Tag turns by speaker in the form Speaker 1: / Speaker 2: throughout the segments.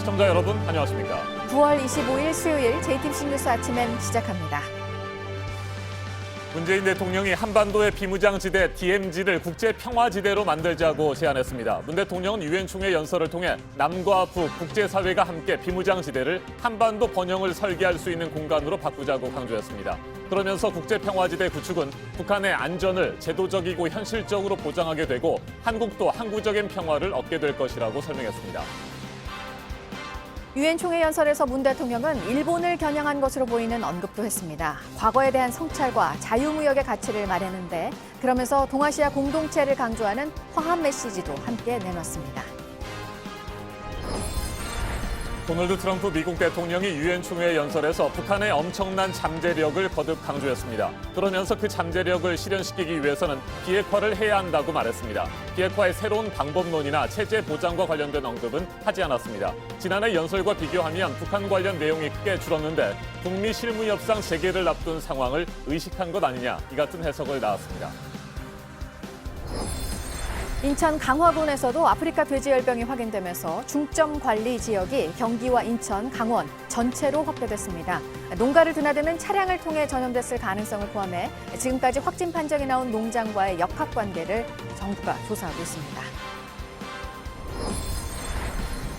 Speaker 1: 시청자 여러분, 안녕하십니까?
Speaker 2: 9월 25일 수요일 JTBC 뉴스 아침엔 시작합니다.
Speaker 1: 문재인 대통령이 한반도의 비무장지대 DMZ를 국제평화지대로 만들자고 제안했습니다. 문 대통령은 유엔 총회 연설을 통해 남과 북, 국제사회가 함께 비무장지대를 한반도 번영을 설계할 수 있는 공간으로 바꾸자고 강조했습니다. 그러면서 국제평화지대 구축은 북한의 안전을 제도적이고 현실적으로 보장하게 되고 한국도 항구적인 평화를 얻게 될 것이라고 설명했습니다.
Speaker 2: 유엔 총회 연설에서 문 대통령은 일본을 겨냥한 것으로 보이는 언급도 했습니다. 과거에 대한 성찰과 자유무역의 가치를 말했는데 그러면서 동아시아 공동체를 강조하는 화합 메시지도 함께 내놨습니다.
Speaker 1: 도널드 트럼프 미국 대통령이 유엔 총회 연설에서 북한의 엄청난 잠재력을 거듭 강조했습니다. 그러면서 그 잠재력을 실현시키기 위해서는 비핵화를 해야 한다고 말했습니다. 비핵화의 새로운 방법론이나 체제 보장과 관련된 언급은 하지 않았습니다. 지난해 연설과 비교하면 북한 관련 내용이 크게 줄었는데 북미 실무 협상 재개를 앞둔 상황을 의식한 것 아니냐, 이 같은 해석을 낳았습니다.
Speaker 2: 인천 강화군에서도 아프리카 돼지열병이 확인되면서 중점 관리 지역이 경기와 인천, 강원 전체로 확대됐습니다. 농가를 드나드는 차량을 통해 전염됐을 가능성을 포함해 지금까지 확진 판정이 나온 농장과의 역학관계를 정부가 조사하고 있습니다.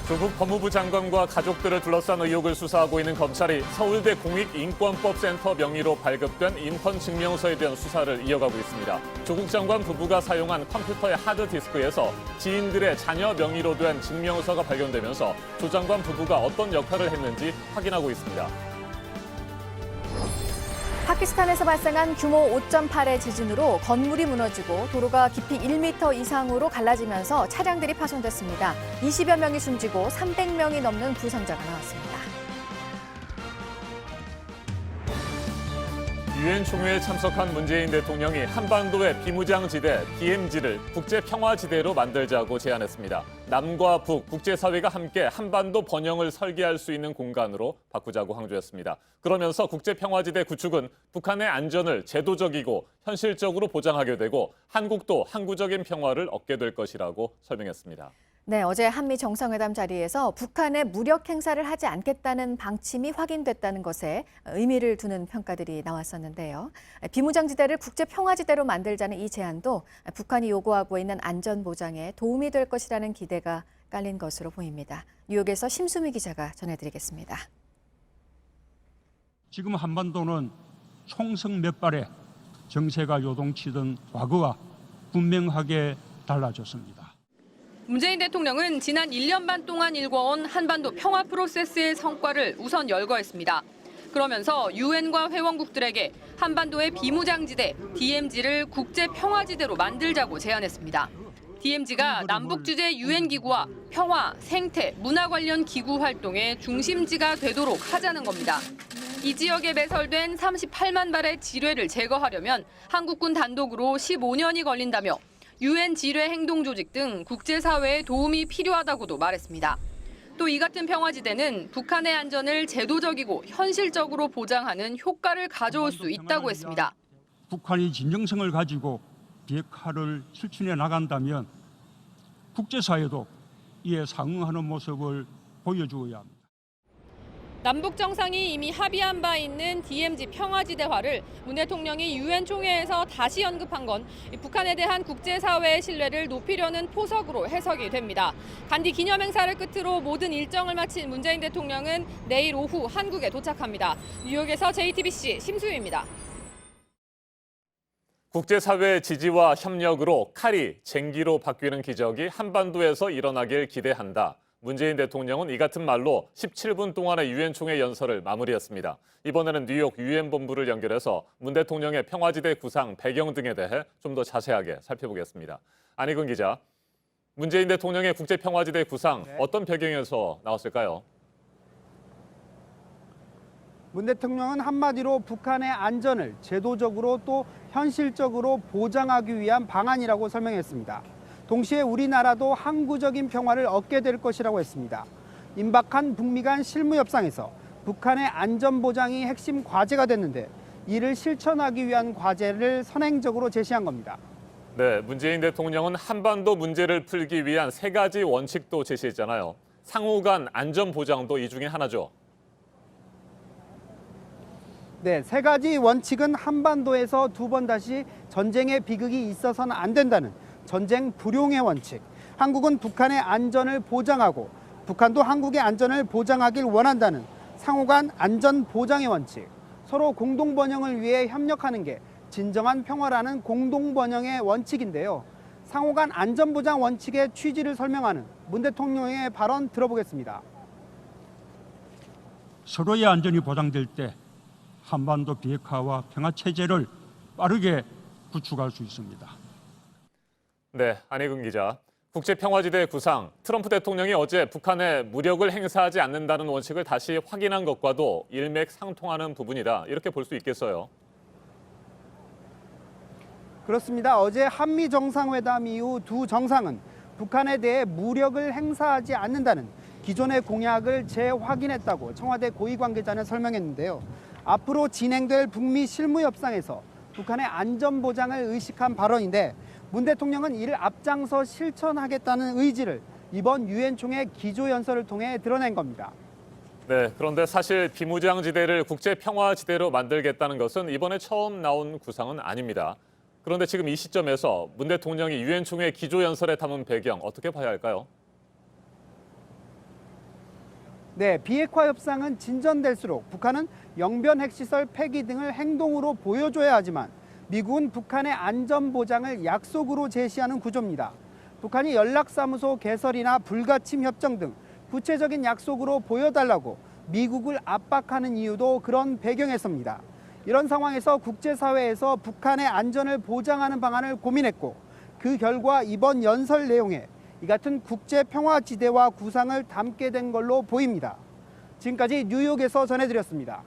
Speaker 1: 조국 법무부 장관과 가족들을 둘러싼 의혹을 수사하고 있는 검찰이 서울대 공익인권법센터 명의로 발급된 인권증명서에 대한 수사를 이어가고 있습니다. 조국 장관 부부가 사용한 컴퓨터의 하드디스크에서 지인들의 자녀 명의로 된 증명서가 발견되면서 조 장관 부부가 어떤 역할을 했는지 확인하고 있습니다.
Speaker 2: 파키스탄에서 발생한 규모 5.8의 지진으로 건물이 무너지고 도로가 깊이 1m 이상으로 갈라지면서 차량들이 파손됐습니다. 20여 명이 숨지고 300명이 넘는 부상자가 나왔습니다.
Speaker 1: 유엔 총회에 참석한 문재인 대통령이 한반도의 비무장지대 DMZ를 국제평화지대로 만들자고 제안했습니다. 남과 북, 국제사회가 함께 한반도 번영을 설계할 수 있는 공간으로 바꾸자고 강조했습니다. 그러면서 국제평화지대 구축은 북한의 안전을 제도적이고 현실적으로 보장하게 되고 한국도 항구적인 평화를 얻게 될 것이라고 설명했습니다.
Speaker 2: 네, 어제 한미 정상회담 자리에서 북한의 무력 행사를 하지 않겠다는 방침이 확인됐다는 것에 의미를 두는 평가들이 나왔었는데요. 비무장지대를 국제평화지대로 만들자는 이 제안도 북한이 요구하고 있는 안전보장에 도움이 될 것이라는 기대가 깔린 것으로 보입니다. 뉴욕에서 심수미 기자가 전해드리겠습니다.
Speaker 3: 지금 한반도는 총성 몇 발의 정세가 요동치던 과거와 분명하게 달라졌습니다.
Speaker 4: 문재인 대통령은 지난 1년 반 동안 일궈온 한반도 평화 프로세스의 성과를 우선 열거했습니다. 그러면서 유엔과 회원국들에게 한반도의 비무장지대 DMZ를 국제평화지대로 만들자고 제안했습니다. DMZ가 남북주재 유엔기구와 평화, 생태, 문화 관련 기구 활동의 중심지가 되도록 하자는 겁니다. 이 지역에 매설된 38만 발의 지뢰를 제거하려면 한국군 단독으로 15년이 걸린다며 유엔 지뢰 행동 조직 등 국제사회의 도움이 필요하다고도 말했습니다. 또 이 같은 평화지대는 북한의 안전을 제도적이고 현실적으로 보장하는 효과를 가져올 수 있다고 했습니다.
Speaker 3: 북한이 진정성을 가지고 비핵화를 실천해 나간다면 국제사회도 이에 상응하는 모습을 보여주어야 합니다.
Speaker 4: 남북 정상이 이미 합의한 바 있는 DMZ 평화지대화를 문 대통령이 유엔 총회에서 다시 언급한 건 북한에 대한 국제사회의 신뢰를 높이려는 포석으로 해석이 됩니다. 간디 기념 행사를 끝으로 모든 일정을 마친 문재인 대통령은 내일 오후 한국에 도착합니다. 뉴욕에서 JTBC 심수희입니다.
Speaker 1: 국제사회의 지지와 협력으로 칼이 쟁기로 바뀌는 기적이 한반도에서 일어나길 기대한다. 문재인 대통령은 이 같은 말로 17분 동안의 유엔 총회 연설을 마무리했습니다. 이번에는 뉴욕 유엔 본부를 연결해서 문 대통령의 평화지대 구상 배경 등에 대해 좀 더 자세하게 살펴보겠습니다. 안희근 기자, 문재인 대통령의 국제평화지대 구상 어떤 배경에서 나왔을까요?
Speaker 5: 문 대통령은 한마디로 북한의 안전을 제도적으로 또 현실적으로 보장하기 위한 방안이라고 설명했습니다. 동시에 우리나라도 항구적인 평화를 얻게 될 것이라고 했습니다. 임박한 북미 간 실무 협상에서 북한의 안전 보장이 핵심 과제가 됐는데 이를 실천하기 위한 과제를 선행적으로 제시한 겁니다.
Speaker 1: 네, 문재인 대통령은 한반도 문제를 풀기 위한 세 가지 원칙도 제시했잖아요. 상호 간 안전 보장도 이 중에 하나죠.
Speaker 5: 네, 세 가지 원칙은 한반도에서 두 번 다시 전쟁의 비극이 있어서는 안 된다는 전쟁 불용의 원칙. 한국은 북한의 안전을 보장하고 북한도 한국의 안전을 보장하길 원한다는 상호 간 안전 보장의 원칙. 서로 공동 번영을 위해 협력하는 게 진정한 평화라는 공동 번영의 원칙인데요. 상호 간 안전 보장 원칙의 취지를 설명하는 문 대통령의 발언 들어보겠습니다.
Speaker 3: 서로의 안전이 보장될 때 한반도 비핵화와 평화 체제를 빠르게 구축할 수 있습니다.
Speaker 1: 네, 안희근 기자. 국제평화지대 구상, 트럼프 대통령이 어제 북한에 무력을 행사하지 않는다는 원칙을 다시 확인한 것과도 일맥상통하는 부분이다. 이렇게 볼 수 있겠어요.
Speaker 5: 그렇습니다. 어제 한미 정상회담 이후 두 정상은 북한에 대해 무력을 행사하지 않는다는 기존의 공약을 재확인했다고 청와대 고위 관계자는 설명했는데요. 앞으로 진행될 북미 실무 협상에서 북한의 안전 보장을 의식한 발언인데 문 대통령은 이를 앞장서 실천하겠다는 의지를 이번 유엔 총회 기조연설을 통해 드러낸 겁니다.
Speaker 1: 네, 그런데 사실 비무장지대를 국제평화지대로 만들겠다는 것은 이번에 처음 나온 구상은 아닙니다. 그런데 지금 이 시점에서 문 대통령이 유엔 총회 기조연설에 담은 배경 어떻게 봐야 할까요?
Speaker 5: 네, 비핵화 협상은 진전될수록 북한은 영변 핵시설 폐기 등을 행동으로 보여줘야 하지만 미국은 북한의 안전 보장을 약속으로 제시하는 구조입니다. 북한이 연락사무소 개설이나 불가침 협정 등 구체적인 약속으로 보여달라고 미국을 압박하는 이유도 그런 배경에서입니다. 이런 상황에서 국제사회에서 북한의 안전을 보장하는 방안을 고민했고 그 결과 이번 연설 내용에 이 같은 국제평화지대와 구상을 담게 된 걸로 보입니다. 지금까지 뉴욕에서 전해드렸습니다.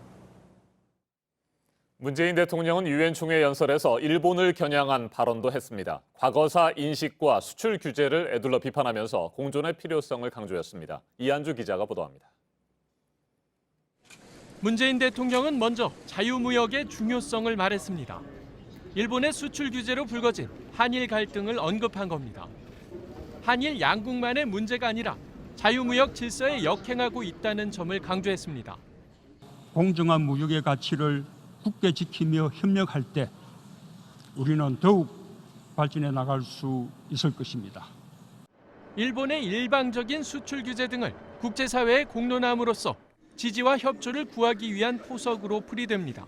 Speaker 1: 문재인 대통령은 유엔 총회 연설에서 일본을 겨냥한 발언도 했습니다. 과거사 인식과 수출 규제를 애둘러 비판하면서 공존의 필요성을 강조했습니다. 이한주 기자가 보도합니다.
Speaker 6: 문재인 대통령은 먼저 자유무역의 중요성을 말했습니다. 일본의 수출 규제로 불거진 한일 갈등을 언급한 겁니다. 한일 양국만의 문제가 아니라 자유무역 질서에 역행하고 있다는 점을 강조했습니다.
Speaker 3: 공정한 무역의 가치를 굳게 지키며 협력할 때 우리는 더욱 발전해 나갈 수 있을 것입니다.
Speaker 6: 일본의 일방적인 수출 규제 등을 국제사회에 공론함으로써 지지와 협조를 구하기 위한 포석으로 풀이됩니다.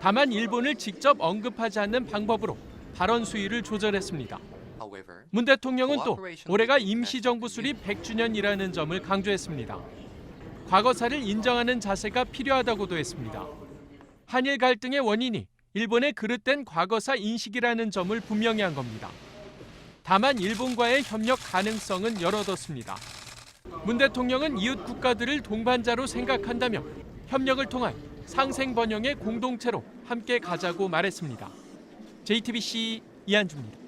Speaker 6: 다만 일본을 직접 언급하지 않는 방법으로 발언 수위를 조절했습니다. 문 대통령은 또 올해가 임시정부 수립 100주년이라는 점을 강조했습니다. 과거사를 인정하는 자세가 필요하다고도 했습니다. 한일 갈등의 원인이 일본의 그릇된 과거사 인식이라는 점을 분명히 한 겁니다. 다만 일본과의 협력 가능성은 열어뒀습니다. 문 대통령은 이웃 국가들을 동반자로 생각한다며 협력을 통한 상생 번영의 공동체로 함께 가자고 말했습니다. JTBC 이한주입니다.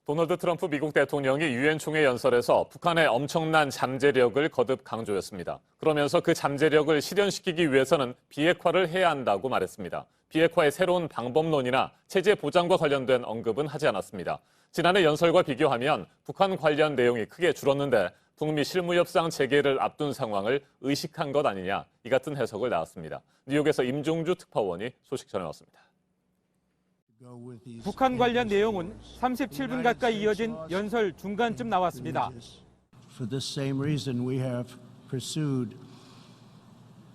Speaker 1: 도널드 트럼프 미국 대통령이 유엔 총회 연설에서 북한의 엄청난 잠재력을 거듭 강조했습니다. 그러면서 그 잠재력을 실현시키기 위해서는 비핵화를 해야 한다고 말했습니다. 비핵화의 새로운 방법론이나 체제 보장과 관련된 언급은 하지 않았습니다. 지난해 연설과 비교하면 북한 관련 내용이 크게 줄었는데 북미 실무협상 재개를 앞둔 상황을 의식한 것 아니냐, 이 같은 해석을 나왔습니다. 뉴욕에서 임종주 특파원이 소식 전해왔습니다.
Speaker 7: 북한 관련 내용은 37분 가까이 이어진 연설 중간쯤 나왔습니다.
Speaker 8: For this same reason, we have pursued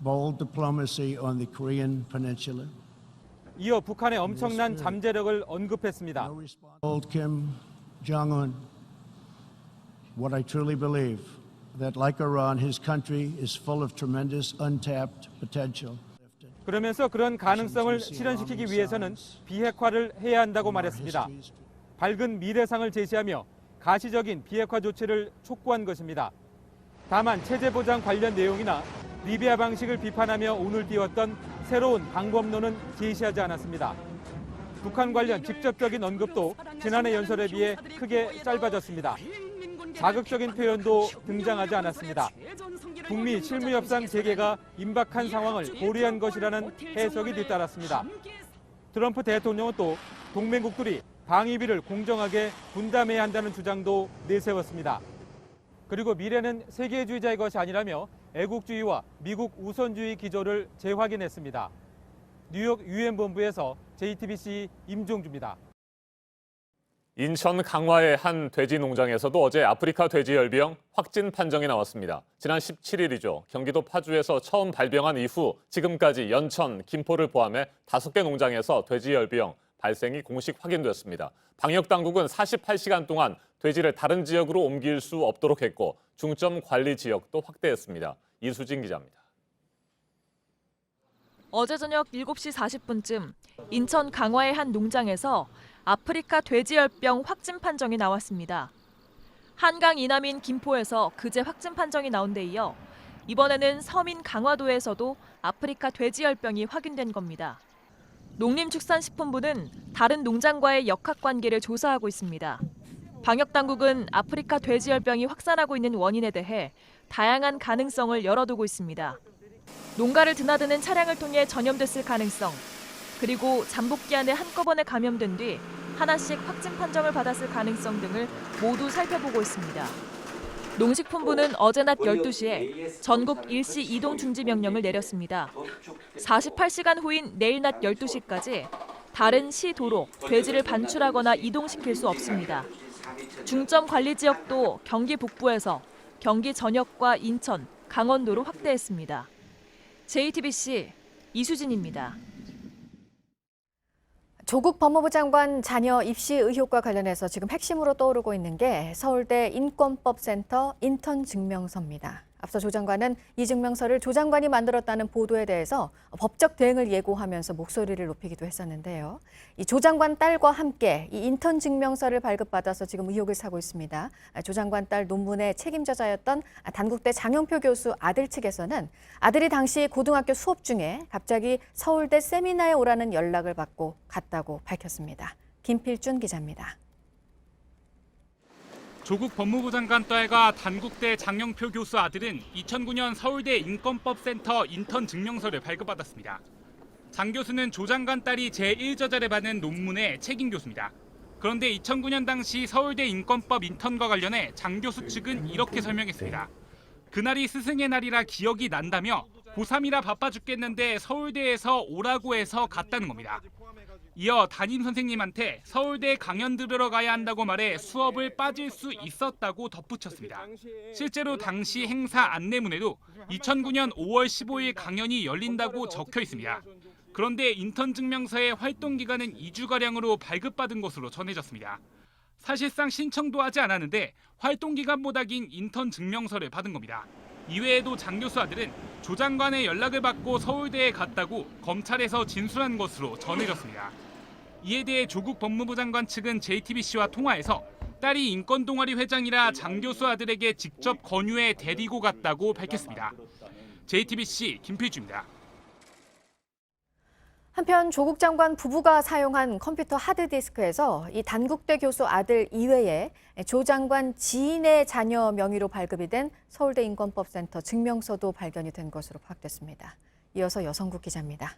Speaker 8: bold diplomacy on the Korean Peninsula.
Speaker 7: 이어 북한의 엄청난 잠재력을 언급했습니다.
Speaker 8: Told Kim Jong-un what I truly believe, that like Iran, his country is full of tremendous untapped potential.
Speaker 7: 그러면서 그런 가능성을 실현시키기 위해서는 비핵화를 해야 한다고 말했습니다. 밝은 미래상을 제시하며 가시적인 비핵화 조치를 촉구한 것입니다. 다만 체제 보장 관련 내용이나 리비아 방식을 비판하며 운을 띄웠던 새로운 방법론은 제시하지 않았습니다. 북한 관련 직접적인 언급도 지난해 연설에 비해 크게 짧아졌습니다. 자극적인 표현도 등장하지 않았습니다. 북미 실무협상 재개가 임박한 상황을 고려한 것이라는 해석이 뒤따랐습니다. 트럼프 대통령은 또 동맹국들이 방위비를 공정하게 분담해야 한다는 주장도 내세웠습니다. 그리고 미래는 세계주의자의 것이 아니라며 애국주의와 미국 우선주의 기조를 재확인했습니다. 뉴욕 유엔 본부에서 JTBC 임종주입니다.
Speaker 1: 인천 강화의 한 돼지 농장에서도 어제 아프리카 돼지열병 확진 판정이 나왔습니다. 지난 17일이죠. 경기도 파주에서 처음 발병한 이후 지금까지 연천, 김포를 포함해 5개 농장에서 돼지열병 발생이 공식 확인됐습니다. 방역당국은 48시간 동안 돼지를 다른 지역으로 옮길 수 없도록 했고 중점 관리 지역도 확대했습니다. 이수진 기자입니다.
Speaker 9: 어제 저녁 7시 40분쯤 인천 강화의 한 농장에서 아프리카 돼지열병 확진 판정이 나왔습니다. 한강 이남인 김포에서 그제 확진 판정이 나온 데 이어 이번에는 서민 강화도에서도 아프리카 돼지열병이 확인된 겁니다. 농림축산식품부는 다른 농장과의 역학관계를 조사하고 있습니다. 방역당국은 아프리카 돼지열병이 확산하고 있는 원인에 대해 다양한 가능성을 열어두고 있습니다. 농가를 드나드는 차량을 통해 전염됐을 가능성, 그리고 잠복기 안에 한꺼번에 감염된 뒤 하나씩 확진 판정을 받았을 가능성 등을 모두 살펴보고 있습니다. 농식품부는 어제 낮 12시에 전국 일시 이동 중지 명령을 내렸습니다. 48시간 후인 내일 낮 12시까지 다른 시 도로, 돼지를 반출하거나 이동시킬 수 없습니다. 중점 관리 지역도 경기 북부에서 경기 전역과 인천, 강원도로 확대했습니다. JTBC 이수진입니다.
Speaker 2: 조국 법무부 장관 자녀 입시 의혹과 관련해서 지금 핵심으로 떠오르고 있는 게 서울대 인권법센터 인턴 증명서입니다. 앞서 조 장관은 이 증명서를 조 장관이 만들었다는 보도에 대해서 법적 대응을 예고하면서 목소리를 높이기도 했었는데요. 이 조 장관 딸과 함께 이 인턴 증명서를 발급받아서 지금 의혹을 사고 있습니다. 조 장관 딸 논문의 책임자자였던 단국대 장영표 교수 아들 측에서는 아들이 당시 고등학교 수업 중에 갑자기 서울대 세미나에 오라는 연락을 받고 갔다고 밝혔습니다. 김필준 기자입니다.
Speaker 10: 조국 법무부 장관 딸과 단국대 장영표 교수 아들은 2009년 서울대 인권법센터 인턴 증명서를 발급받았습니다. 장 교수는 조 장관 딸이 제1저자를 받은 논문의 책임 교수입니다. 그런데 2009년 당시 서울대 인권법 인턴과 관련해 장 교수 측은 이렇게 설명했습니다. 그날이 스승의 날이라 기억이 난다며 고3이라 바빠 죽겠는데 서울대에서 오라고 해서 갔다는 겁니다. 이어 담임 선생님한테 서울대 강연 들으러 가야 한다고 말해 수업을 빠질 수 있었다고 덧붙였습니다. 실제로 당시 행사 안내문에도 2009년 5월 15일 강연이 열린다고 적혀 있습니다. 그런데 인턴 증명서의 활동 기간은 2주가량으로 발급받은 것으로 전해졌습니다. 사실상 신청도 하지 않았는데 활동 기간보다 긴 인턴 증명서를 받은 겁니다. 이외에도 장 교수 아들은 조 장관의 연락을 받고 서울대에 갔다고 검찰에서 진술한 것으로 전해졌습니다. 이에 대해 조국 법무부 장관 측은 JTBC와 통화에서 딸이 인권동아리 회장이라 장 교수 아들에게 직접 권유해 데리고 갔다고 밝혔습니다. JTBC 김필주입니다.
Speaker 2: 한편 조국 장관 부부가 사용한 컴퓨터 하드디스크에서 이 단국대 교수 아들 이외에 조 장관 지인의 자녀 명의로 발급이 된 서울대 인권법센터 증명서도 발견이 된 것으로 파악됐습니다. 이어서 여성국 기자입니다.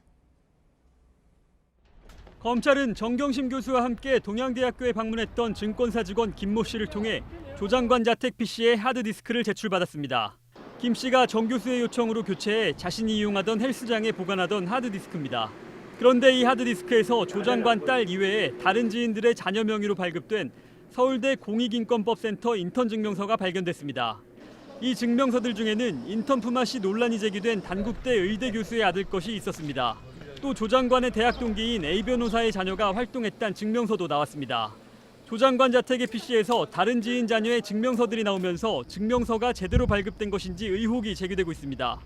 Speaker 11: 검찰은 정경심 교수와 함께 동양대학교에 방문했던 증권사 직원 김모 씨를 통해 조 장관 자택 PC에 하드디스크를 제출받았습니다. 김 씨가 정 교수의 요청으로 교체해 자신이 이용하던 헬스장에 보관하던 하드디스크입니다. 그런데 이 하드디스크에서 조 장관 딸 이외에 다른 지인들의 자녀 명의로 발급된 서울대 공익인권법센터 인턴 증명서가 발견됐습니다. 이 증명서들 중에는 인턴 품앗이 논란이 제기된 단국대 의대 교수의 아들 것이 있었습니다. 또 조 장관의 대학 동기인 A 변호사의 자녀가 활동했다는 증명서도 나왔습니다. 조 장관 자택의 PC에서 다른 지인 자녀의 증명서들이 나오면서 증명서가 제대로 발급된 것인지 의혹이 제기되고 있습니다.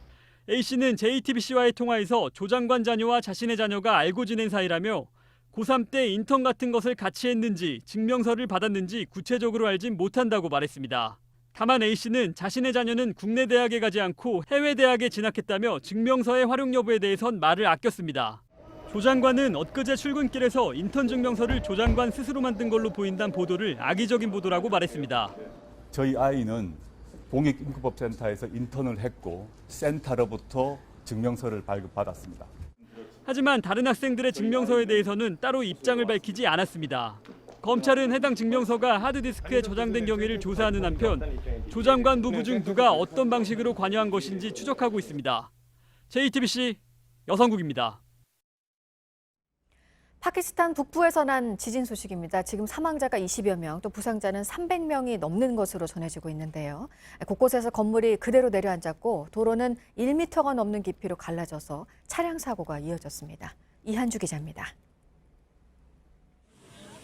Speaker 11: A씨는 JTBC와의 통화에서 조 장관 자녀와 자신의 자녀가 알고 지낸 사이라며 고3 때 인턴 같은 것을 같이 했는지 증명서를 받았는지 구체적으로 알진 못한다고 말했습니다. 다만 A씨는 자신의 자녀는 국내 대학에 가지 않고 해외 대학에 진학했다며 증명서의 활용 여부에 대해선 말을 아꼈습니다. 조 장관은 엊그제 출근길에서 인턴 증명서를 조 장관 스스로 만든 걸로 보인다는 보도를 악의적인 보도라고 말했습니다.
Speaker 12: 저희 아이는 공익인권법센터에서 인턴을 했고 센터로부터 증명서를 발급받았습니다.
Speaker 11: 하지만 다른 학생들의 증명서에 대해서는 따로 입장을 밝히지 않았습니다. 검찰은 해당 증명서가 하드디스크에 저장된 경위를 조사하는 한편 조 장관 부부 중 누가 어떤 방식으로 관여한 것인지 추적하고 있습니다. JTBC 여성국입니다.
Speaker 2: 파키스탄 북부에서 난 지진 소식입니다. 지금 사망자가 20여 명, 또 부상자는 300명이 넘는 것으로 전해지고 있는데요. 곳곳에서 건물이 그대로 내려앉았고 도로는 1m가 넘는 깊이로 갈라져서 차량 사고가 이어졌습니다. 이한주 기자입니다.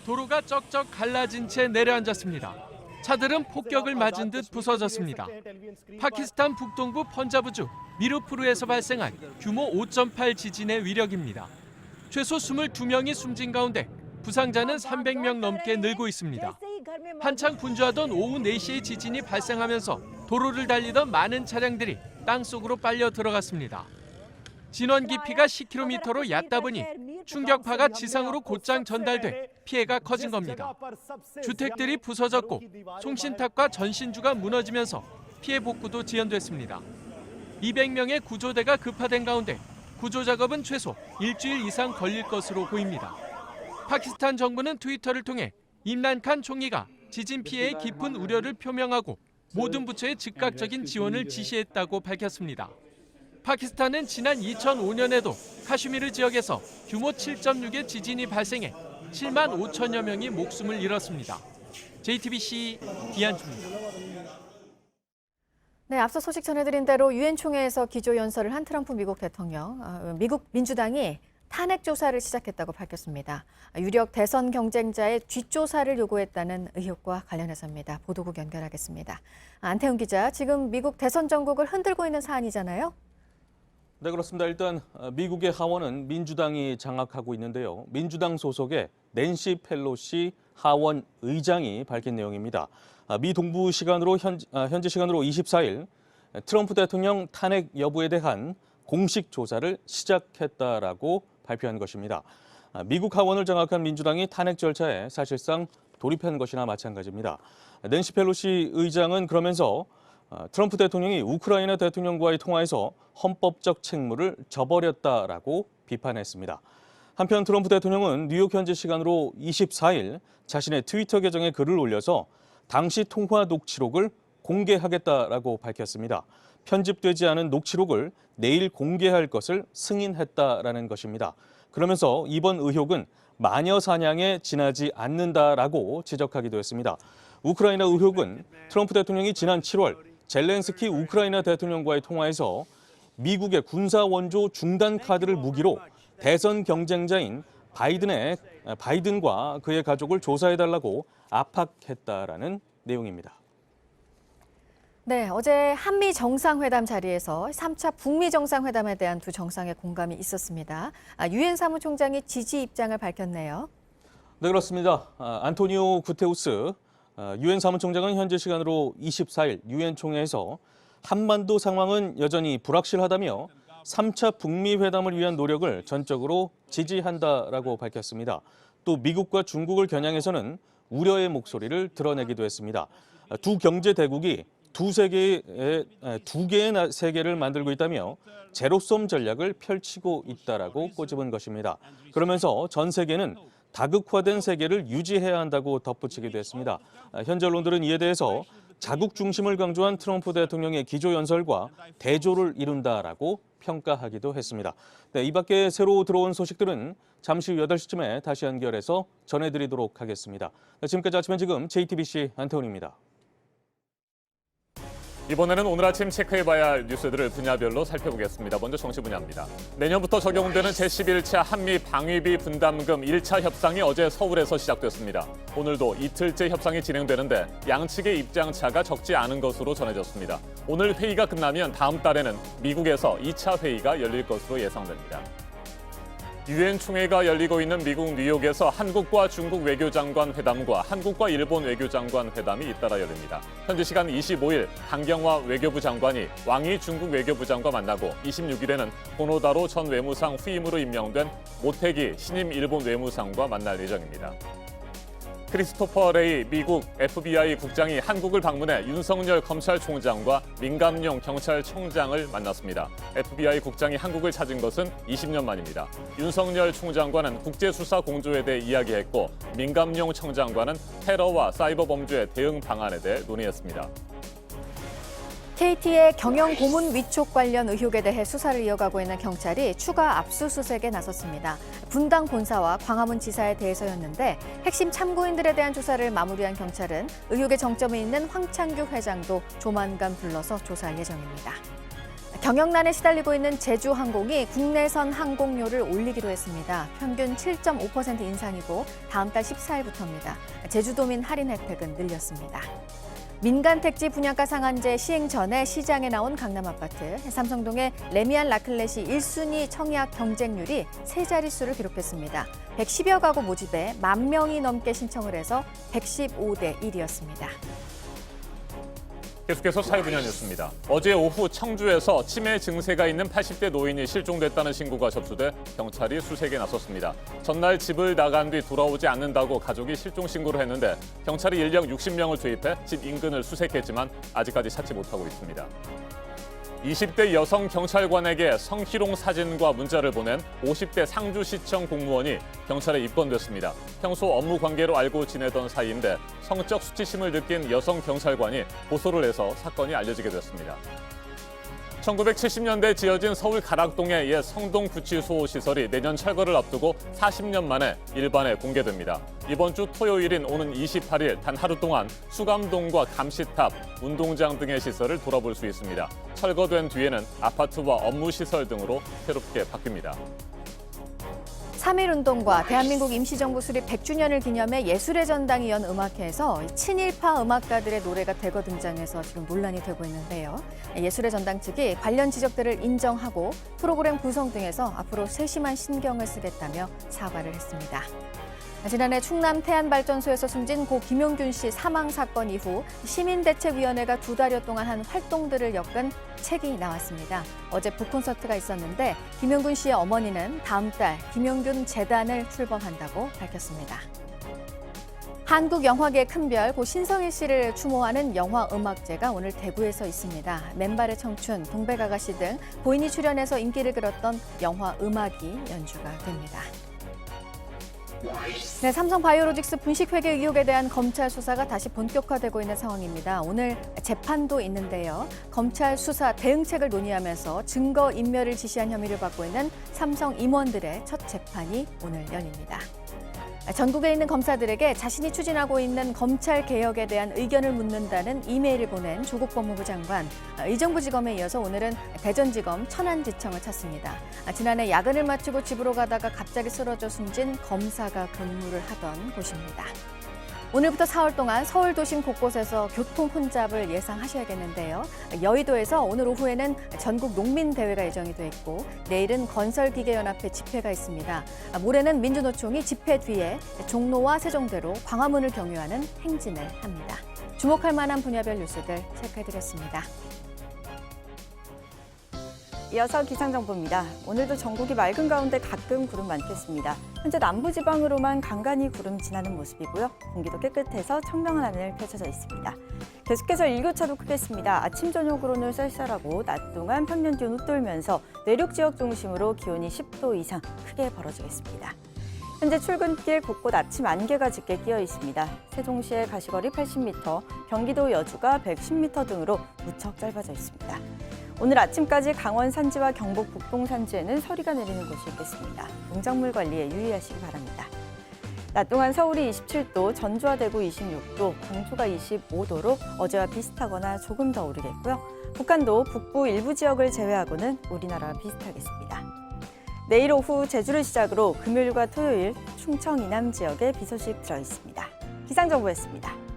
Speaker 6: 도로가 쩍쩍 갈라진 채 내려앉았습니다. 차들은 폭격을 맞은 듯 부서졌습니다. 파키스탄 북동부 펀자브주 미르푸르에서 발생한 규모 5.8 지진의 위력입니다. 최소 22명이 숨진 가운데 부상자는 300명 넘게 늘고 있습니다. 한창 분주하던 오후 4시에 지진이 발생하면서 도로를 달리던 많은 차량들이 땅속으로 빨려 들어갔습니다. 진원 깊이가 10km로 얕다 보니 충격파가 지상으로 곧장 전달돼 피해가 커진 겁니다. 주택들이 부서졌고 송신탑과 전신주가 무너지면서 피해 복구도 지연됐습니다. 200명의 구조대가 급파된 가운데 구조 작업은 최소 일주일 이상 걸릴 것으로 보입니다. 파키스탄 정부는 트위터를 통해 임란 칸 총리가 지진 피해의 깊은 우려를 표명하고 모든 부처에 즉각적인 지원을 지시했다고 밝혔습니다. 파키스탄은 지난 2005년에도 카슈미르 지역에서 규모 7.6의 지진이 발생해 7만 5천여 명이 목숨을 잃었습니다. JTBC 이한주입니다.
Speaker 2: 네, 앞서 소식 전해드린 대로 유엔 총회에서 기조연설을 한 트럼프 미국 대통령, 미국 민주당이 탄핵 조사를 시작했다고 밝혔습니다. 유력 대선 경쟁자의 뒷조사를 요구했다는 의혹과 관련해서입니다. 보도국 연결하겠습니다. 안태훈 기자, 지금 미국 대선 전국을 흔들고 있는 사안이잖아요.
Speaker 13: 네, 그렇습니다. 일단 미국의 하원은 민주당이 장악하고 있는데요. 민주당 소속의 낸시 펠로시 하원 의장이 밝힌 내용입니다. 미 동부 시간으로 현지 시간으로 24일 트럼프 대통령 탄핵 여부에 대한 공식 조사를 시작했다라고 발표한 것입니다. 미국 하원을 장악한 민주당이 탄핵 절차에 사실상 돌입한 것이나 마찬가지입니다. 낸시 펠로시 의장은 그러면서 트럼프 대통령이 우크라이나 대통령과의 통화에서 헌법적 책무를 저버렸다라고 비판했습니다. 한편 트럼프 대통령은 뉴욕 현지 시간으로 24일 자신의 트위터 계정에 글을 올려서 당시 통화 녹취록을 공개하겠다라고 밝혔습니다. 편집되지 않은 녹취록을 내일 공개할 것을 승인했다라는 것입니다. 그러면서 이번 의혹은 마녀 사냥에 지나지 않는다라고 지적하기도 했습니다. 우크라이나 의혹은 트럼프 대통령이 지난 7월 젤렌스키 우크라이나 대통령과의 통화에서 미국의 군사 원조 중단 카드를 무기로 대선 경쟁자인 바이든과 그의 가족을 조사해달라고 압박했다라는 내용입니다.
Speaker 2: 네, 어제 한미 정상회담 자리에서 3차 북미 정상회담에 대한 두 정상의 공감이 있었습니다. 유엔 사무총장이 지지 입장을 밝혔네요.
Speaker 13: 네, 그렇습니다. 안토니오 구테우스 유엔 사무총장은 현지 시간으로 24일 유엔 총회에서 한반도 상황은 여전히 불확실하다며 3차 북미 회담을 위한 노력을 전적으로 지지한다라고 밝혔습니다. 또 미국과 중국을 겨냥해서는 우려의 목소리를 드러내기도 했습니다. 두 경제 대국이 두 개의 세계를 만들고 있다며 제로섬 전략을 펼치고 있다라고 꼬집은 것입니다. 그러면서 전 세계는 다극화된 세계를 유지해야 한다고 덧붙이기도 했습니다. 현지 언론들은 이에 대해서 자국 중심을 강조한 트럼프 대통령의 기조연설과 대조를 이룬다라고 평가하기도 했습니다. 네, 이 밖에 새로 들어온 소식들은 잠시 후 8시쯤에 다시 연결해서 전해드리도록 하겠습니다. 네, 지금까지 아침엔 지금 JTBC 안태훈입니다.
Speaker 1: 이번에는 오늘 아침 체크해봐야 할 뉴스들을 분야별로 살펴보겠습니다. 먼저 정치 분야입니다. 내년부터 적용되는 제11차 한미 방위비 분담금 1차 협상이 어제 서울에서 시작됐습니다. 오늘도 이틀째 협상이 진행되는데 양측의 입장 차가 적지 않은 것으로 전해졌습니다. 오늘 회의가 끝나면 다음 달에는 미국에서 2차 회의가 열릴 것으로 예상됩니다. 유엔 총회가 열리고 있는 미국 뉴욕에서 한국과 중국 외교장관 회담과 한국과 일본 외교장관 회담이 잇따라 열립니다. 현지 시간 25일 강경화 외교부 장관이 왕이 중국 외교부장과 만나고 26일에는 고노다로 전 외무상 후임으로 임명된 모테기 신임 일본 외무상과 만날 예정입니다. 크리스토퍼 레이 미국 FBI 국장이 한국을 방문해 윤석열 검찰총장과 민감용 경찰청장을 만났습니다. FBI 국장이 한국을 찾은 것은 20년 만입니다. 윤석열 총장과는 국제수사 공조에 대해 이야기했고 민감용 청장과는 테러와 사이버 범죄 대응 방안에 대해 논의했습니다.
Speaker 2: KT의 경영 고문 위촉 관련 의혹에 대해 수사를 이어가고 있는 경찰이 추가 압수수색에 나섰습니다. 분당 본사와 광화문 지사에 대해서였는데 핵심 참고인들에 대한 조사를 마무리한 경찰은 의혹의 정점에 있는 황창규 회장도 조만간 불러서 조사할 예정입니다. 경영난에 시달리고 있는 제주항공이 국내선 항공료를 올리기로 했습니다. 평균 7.5% 인상이고 다음 달 14일부터입니다. 제주도민 할인 혜택은 늘렸습니다. 민간 택지 분양가 상한제 시행 전에 시장에 나온 강남 아파트. 삼성동의 레미안 라클렛이 1순위 청약 경쟁률이 세 자릿수를 기록했습니다. 110여 가구 모집에 10,000명이 넘게 신청을 해서 115대 1이었습니다.
Speaker 1: 계속해서 사회분야 뉴스입니다. 어제 오후 청주에서 치매 증세가 있는 80대 노인이 실종됐다는 신고가 접수돼 경찰이 수색에 나섰습니다. 전날 집을 나간 뒤 돌아오지 않는다고 가족이 실종 신고를 했는데 경찰이 인력 60명을 투입해 집 인근을 수색했지만 아직까지 찾지 못하고 있습니다. 20대 여성 경찰관에게 성희롱 사진과 문자를 보낸 50대 상주시청 공무원이 경찰에 입건됐습니다. 평소 업무 관계로 알고 지내던 사이인데 성적 수치심을 느낀 여성 경찰관이 고소를 해서 사건이 알려지게 됐습니다. 1970년대 지어진 서울 가락동의 옛 성동구치소 시설이 내년 철거를 앞두고 40년 만에 일반에 공개됩니다. 이번 주 토요일인 오는 28일 단 하루 동안 수감동과 감시탑, 운동장 등의 시설을 돌아볼 수 있습니다. 철거된 뒤에는 아파트와 업무시설 등으로 새롭게 바뀝니다.
Speaker 2: 3.1운동과 대한민국 임시정부 수립 100주년을 기념해 예술의 전당이 연 음악회에서 친일파 음악가들의 노래가 대거 등장해서 지금 논란이 되고 있는데요. 예술의 전당 측이 관련 지적들을 인정하고 프로그램 구성 등에서 앞으로 세심한 신경을 쓰겠다며 사과를 했습니다. 지난해 충남 태안발전소에서 숨진 고 김용균 씨 사망 사건 이후 시민대책위원회가 2달여 동안 한 활동들을 엮은 책이 나왔습니다. 어제 북콘서트가 있었는데 김용균 씨의 어머니는 다음 달 김용균 재단을 출범한다고 밝혔습니다. 한국 영화계의 큰별 고 신성일 씨를 추모하는 영화음악제가 오늘 대구에서 있습니다. 맨발의 청춘, 동백아가씨 등 고인이 출연해서 인기를 끌었던 영화 음악이 연주가 됩니다. 네, 삼성바이오로직스 분식회계 의혹에 대한 검찰 수사가 다시 본격화되고 있는 상황입니다. 오늘 재판도 있는데요. 검찰 수사 대응책을 논의하면서 증거인멸을 지시한 혐의를 받고 있는 삼성 임원들의 첫 재판이 오늘 열립니다. 전국에 있는 검사들에게 자신이 추진하고 있는 검찰 개혁에 대한 의견을 묻는다는 이메일을 보낸 조국 법무부 장관. 의정부지검에 이어서 오늘은 대전지검 천안지청을 찾습니다. 지난해 야근을 마치고 집으로 가다가 갑자기 쓰러져 숨진 검사가 근무를 하던 곳입니다. 오늘부터 4월 동안 서울 도심 곳곳에서 교통 혼잡을 예상하셔야겠는데요. 여의도에서 오늘 오후에는 전국 농민대회가 예정이 돼 있고 내일은 건설기계연합회 집회가 있습니다. 모레는 민주노총이 집회 뒤에 종로와 세종대로 광화문을 경유하는 행진을 합니다. 주목할 만한 분야별 뉴스들 체크해드렸습니다.
Speaker 14: 이어서 기상정보입니다. 오늘도 전국이 맑은 가운데 가끔 구름 많겠습니다. 현재 남부지방으로만 간간히 구름 지나는 모습이고요. 공기도 깨끗해서 청명한 하늘 펼쳐져 있습니다. 계속해서 일교차도 크겠습니다. 아침 저녁으로는 쌀쌀하고 낮 동안 평년 기온 웃돌면서 내륙 지역 중심으로 기온이 10도 이상 크게 벌어지겠습니다. 현재 출근길 곳곳 아침 안개가 짙게 끼어 있습니다. 세종시의 가시거리 80m, 경기도 여주가 110m 등으로 무척 짧아져 있습니다. 오늘 아침까지 강원 산지와 경북 북동 산지에는 서리가 내리는 곳이 있겠습니다. 농작물 관리에 유의하시기 바랍니다. 낮 동안 서울이 27도, 전주와 대구 26도, 광주가 25도로 어제와 비슷하거나 조금 더 오르겠고요. 북한도 북부 일부 지역을 제외하고는 우리나라와 비슷하겠습니다. 내일 오후 제주를 시작으로 금요일과 토요일 충청 이남 지역에 비 소식 들어 있습니다. 기상정보였습니다.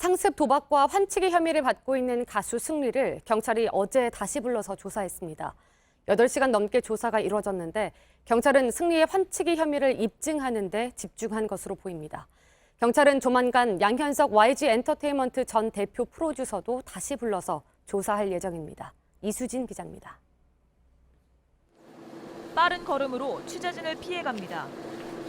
Speaker 15: 상습 도박과 환치기 혐의를 받고 있는 가수 승리를 경찰이 어제 다시 불러서 조사했습니다. 8시간 넘게 조사가 이루어졌는데 경찰은 승리의 환치기 혐의를 입증하는 데 집중한 것으로 보입니다. 경찰은 조만간 양현석 YG 엔터테인먼트 전 대표 프로듀서도 다시 불러서 조사할 예정입니다. 이수진 기자입니다.
Speaker 9: 빠른 걸음으로 취재진을 피해갑니다.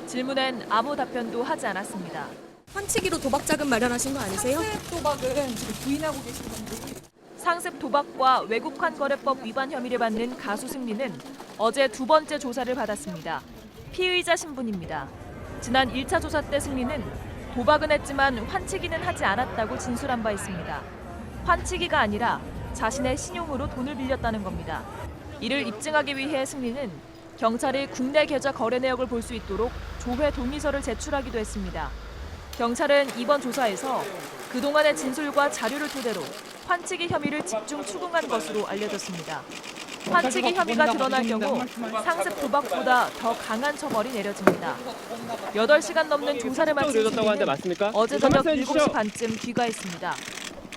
Speaker 9: 질문엔 아무 답변도 하지 않았습니다.
Speaker 16: 환치기로 도박 자금 마련하신 거 아니세요? 도박은 지금 부인하고 계신 건데.
Speaker 9: 상습 도박과 외국환 거래법 위반 혐의를 받는 가수 승리는 어제 두 번째 조사를 받았습니다. 피의자 신분입니다. 지난 1차 조사 때 승리는 도박은 했지만 환치기는 하지 않았다고 진술한 바 있습니다. 환치기가 아니라 자신의 신용으로 돈을 빌렸다는 겁니다. 이를 입증하기 위해 승리는 경찰이 국내 계좌 거래 내역을 볼 수 있도록 조회 동의서를 제출하기도 했습니다. 경찰은 이번 조사에서 그동안의 진술과 자료를 토대로 환치기 혐의를 집중 추궁한 것으로 알려졌습니다. 환치기 혐의가 드러날 경우 상습 도박보다 더 강한 처벌이 내려집니다. 8시간 넘는 조사를 마친 승리는 어제 저녁 7시 반쯤 귀가했습니다.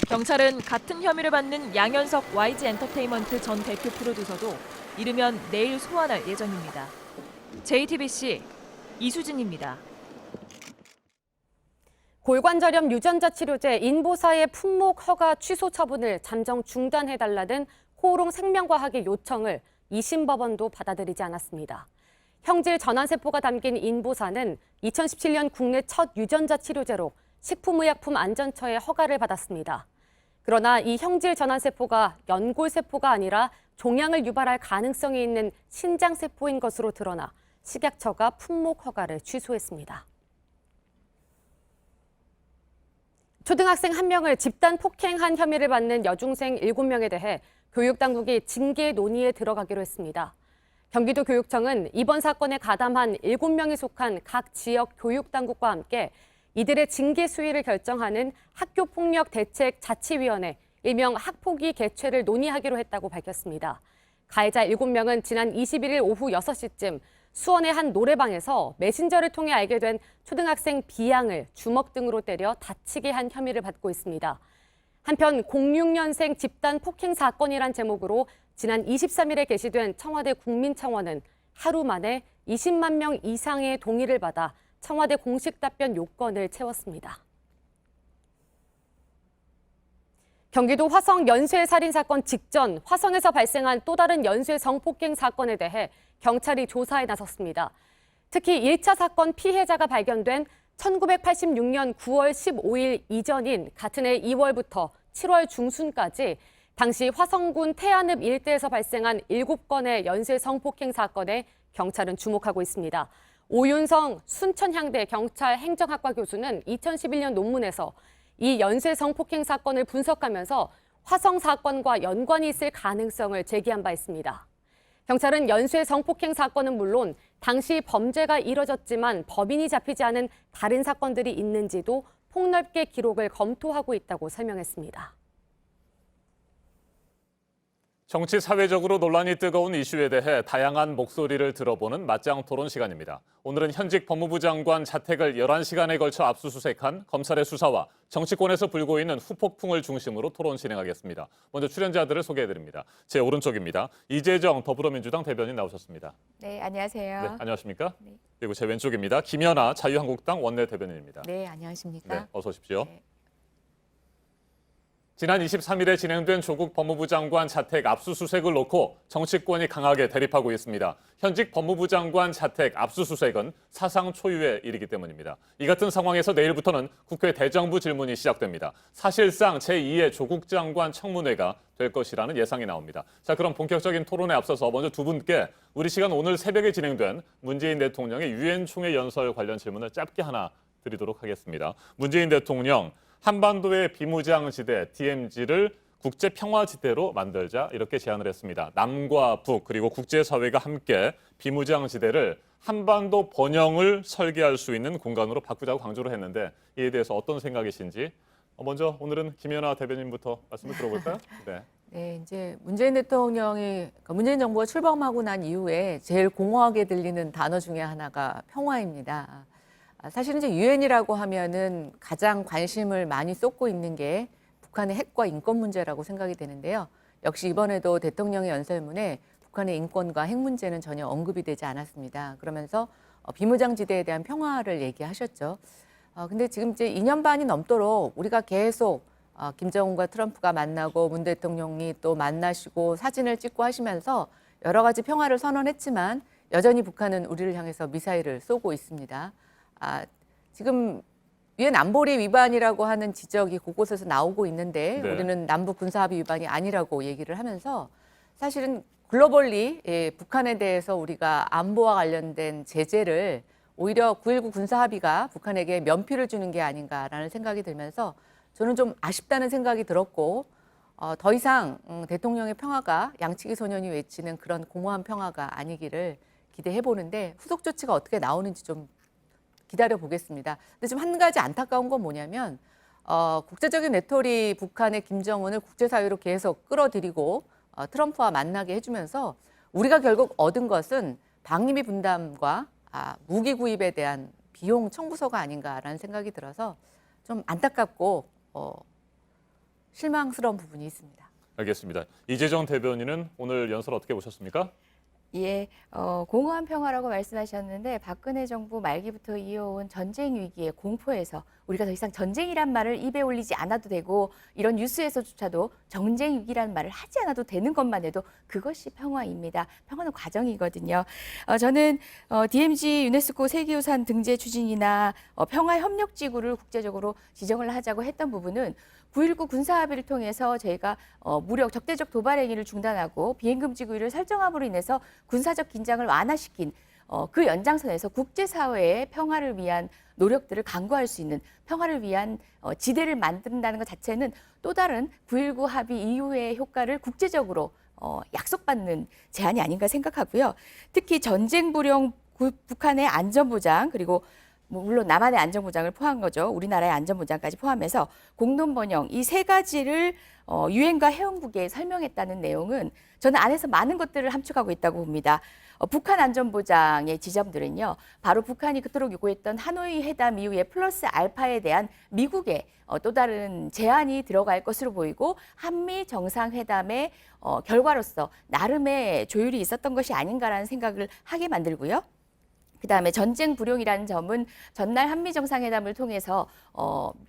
Speaker 9: 경찰은 같은 혐의를 받는 양현석 YG 엔터테인먼트 전 대표 프로듀서도 이르면 내일 소환할 예정입니다. JTBC 이수진입니다.
Speaker 15: 골관절염 유전자 치료제 인보사의 품목 허가 취소 처분을 잠정 중단해달라는 호롱 생명과학의 요청을 2심 법원도 받아들이지 않았습니다. 형질 전환세포가 담긴 인보사는 2017년 국내 첫 유전자 치료제로 식품의약품안전처의 허가를 받았습니다. 그러나 이 형질 전환세포가 연골세포가 아니라 종양을 유발할 가능성이 있는 신장세포인 것으로 드러나 식약처가 품목 허가를 취소했습니다. 초등학생 1명을 집단 폭행한 혐의를 받는 여중생 7명에 대해 교육당국이 징계 논의에 들어가기로 했습니다. 경기도 교육청은 이번 사건에 가담한 7명이 속한 각 지역 교육당국과 함께 이들의 징계 수위를 결정하는 학교폭력대책자치위원회, 일명 학폭위 개최를 논의하기로 했다고 밝혔습니다. 가해자 7명은 지난 21일 오후 6시쯤 수원의 한 노래방에서 메신저를 통해 알게 된 초등학생 B양을 주먹 등으로 때려 다치게 한 혐의를 받고 있습니다. 한편 06년생 집단 폭행 사건이란 제목으로 지난 23일에 게시된 청와대 국민청원은 하루 만에 20만 명 이상의 동의를 받아 청와대 공식 답변 요건을 채웠습니다. 경기도 화성 연쇄 살인 사건 직전 화성에서 발생한 또 다른 연쇄 성폭행 사건에 대해 경찰이 조사에 나섰습니다. 특히 1차 사건 피해자가 발견된 1986년 9월 15일 이전인 같은 해 2월부터 7월 중순까지 당시 화성군 태안읍 일대에서 발생한 7건의 연쇄 성폭행 사건에 경찰은 주목하고 있습니다. 오윤성 순천향대 경찰 행정학과 교수는 2011년 논문에서 이 연쇄 성폭행 사건을 분석하면서 화성 사건과 연관이 있을 가능성을 제기한 바 있습니다. 경찰은 연쇄 성폭행 사건은 물론 당시 범죄가 이뤄졌지만 범인이 잡히지 않은 다른 사건들이 있는지도 폭넓게 기록을 검토하고 있다고 설명했습니다.
Speaker 1: 정치 사회적으로 논란이 뜨거운 이슈에 대해 다양한 목소리를 들어보는 맞짱 토론 시간입니다. 오늘은 현직 법무부 장관 자택을 11시간에 걸쳐 압수수색한 검찰의 수사와 정치권에서 불고 있는 후폭풍을 중심으로 토론 진행하겠습니다. 먼저 출연자들을 소개해드립니다. 제 오른쪽입니다. 이재정 더불어민주당 대변인 나오셨습니다.
Speaker 17: 네, 안녕하세요.
Speaker 1: 네, 안녕하십니까?
Speaker 17: 네.
Speaker 1: 그리고 제 왼쪽입니다. 김연아 자유한국당 원내 대변인입니다.
Speaker 17: 네, 안녕하십니까?
Speaker 1: 네, 어서 오십시오.
Speaker 17: 네.
Speaker 1: 지난 23일에 진행된 조국 법무부 장관 자택 압수수색을 놓고 정치권이 강하게 대립하고 있습니다. 현직 법무부 장관 자택 압수수색은 사상 초유의 일이기 때문입니다. 이 같은 상황에서 내일부터는 국회 대정부 질문이 시작됩니다. 사실상 제2의 조국 장관 청문회가 될 것이라는 예상이 나옵니다. 자, 그럼 본격적인 토론에 앞서서 먼저 두 분께 우리 시간 오늘 새벽에 진행된 문재인 대통령의 유엔 총회 연설 관련 질문을 짧게 하나 드리도록 하겠습니다. 문재인 대통령, 한반도의 비무장지대 DMZ를 국제평화지대로 만들자 이렇게 제안을 했습니다. 남과 북 그리고 국제사회가 함께 비무장지대를 한반도 번영을 설계할 수 있는 공간으로 바꾸자고 강조를 했는데 이에 대해서 어떤 생각이신지 먼저 오늘은 김연아 대변인부터 말씀을 들어볼까요? 네.
Speaker 17: 네, 이제 문재인 대통령이 문재인 정부가 출범하고 난 이후에 제일 공허하게 들리는 단어 중에 하나가 평화입니다. 사실은 이제 유엔이라고 하면은 가장 관심을 많이 쏟고 있는 게 북한의 핵과 인권 문제라고 생각이 되는데요. 역시 이번에도 대통령의 연설문에 북한의 인권과 핵 문제는 전혀 언급이 되지 않았습니다. 그러면서 비무장지대에 대한 평화를 얘기하셨죠. 근데 지금 이제 2년 반이 넘도록 우리가 계속 김정은과 트럼프가 만나고 문 대통령이 또 만나시고 사진을 찍고 하시면서 여러 가지 평화를 선언했지만 여전히 북한은 우리를 향해서 미사일을 쏘고 있습니다. 지금 유엔 안보리 위반이라고 하는 지적이 곳곳에서 나오고 있는데
Speaker 1: 네.
Speaker 17: 우리는 남북 군사합의 위반이 아니라고 얘기를 하면서 사실은 글로벌리 북한에 대해서 우리가 안보와 관련된 제재를 오히려 9.19 군사합의가 북한에게 면피를 주는 게 아닌가라는 생각이 들면서 저는 좀 아쉽다는 생각이 들었고 더 이상 대통령의 평화가 양치기 소년이 외치는 그런 공허한 평화가 아니기를 기대해 보는데 후속 조치가 어떻게 나오는지 좀 기다려 보겠습니다. 근데 좀 한 가지 안타까운 건 뭐냐면 국제적인 외톨이 북한의 김정은을 국제사회로 계속 끌어들이고 트럼프와 만나게 해주면서 우리가 결국 얻은 것은 방위비 분담과 무기 구입에 대한 비용 청구서가 아닌가라는 생각이 들어서 좀 안타깝고 실망스러운 부분이 있습니다.
Speaker 1: 알겠습니다. 이재정 대변인은 오늘 연설 어떻게 보셨습니까?
Speaker 18: 예, 공허한 평화라고 말씀하셨는데 박근혜 정부 말기부터 이어온 전쟁 위기의 공포에서 우리가 더 이상 전쟁이란 말을 입에 올리지 않아도 되고 이런 뉴스에서조차도 전쟁 위기라는 말을 하지 않아도 되는 것만 해도 그것이 평화입니다. 평화는 과정이거든요. 저는 DMZ 유네스코 세계유산 등재 추진이나 평화협력지구를 국제적으로 지정을 하자고 했던 부분은 9.19 군사합의를 통해서 저희가 무력 적대적 도발 행위를 중단하고 비행금지구를 설정함으로 인해서 군사적 긴장을 완화시킨 그 연장선에서 국제사회의 평화를 위한 노력들을 강구할 수 있는 평화를 위한 지대를 만든다는 것 자체는 또 다른 9.19 합의 이후의 효과를 국제적으로 약속받는 제안이 아닌가 생각하고요. 특히 전쟁 불용 북한의 안전보장 그리고 물론 남한의 안전보장을 포함한 거죠. 우리나라의 안전보장까지 포함해서 공동 번영 이 세 가지를 유엔과 회원국에 설명했다는 내용은 저는 안에서 많은 것들을 함축하고 있다고 봅니다. 북한 안전보장의 지점들은요. 바로 북한이 그토록 요구했던 하노이 회담 이후에 플러스 알파에 대한 미국의 또 다른 제안이 들어갈 것으로 보이고 한미 정상회담의 결과로서 나름의 조율이 있었던 것이 아닌가라는 생각을 하게 만들고요. 그다음에 전쟁 불용이라는 점은 전날 한미 정상회담을 통해서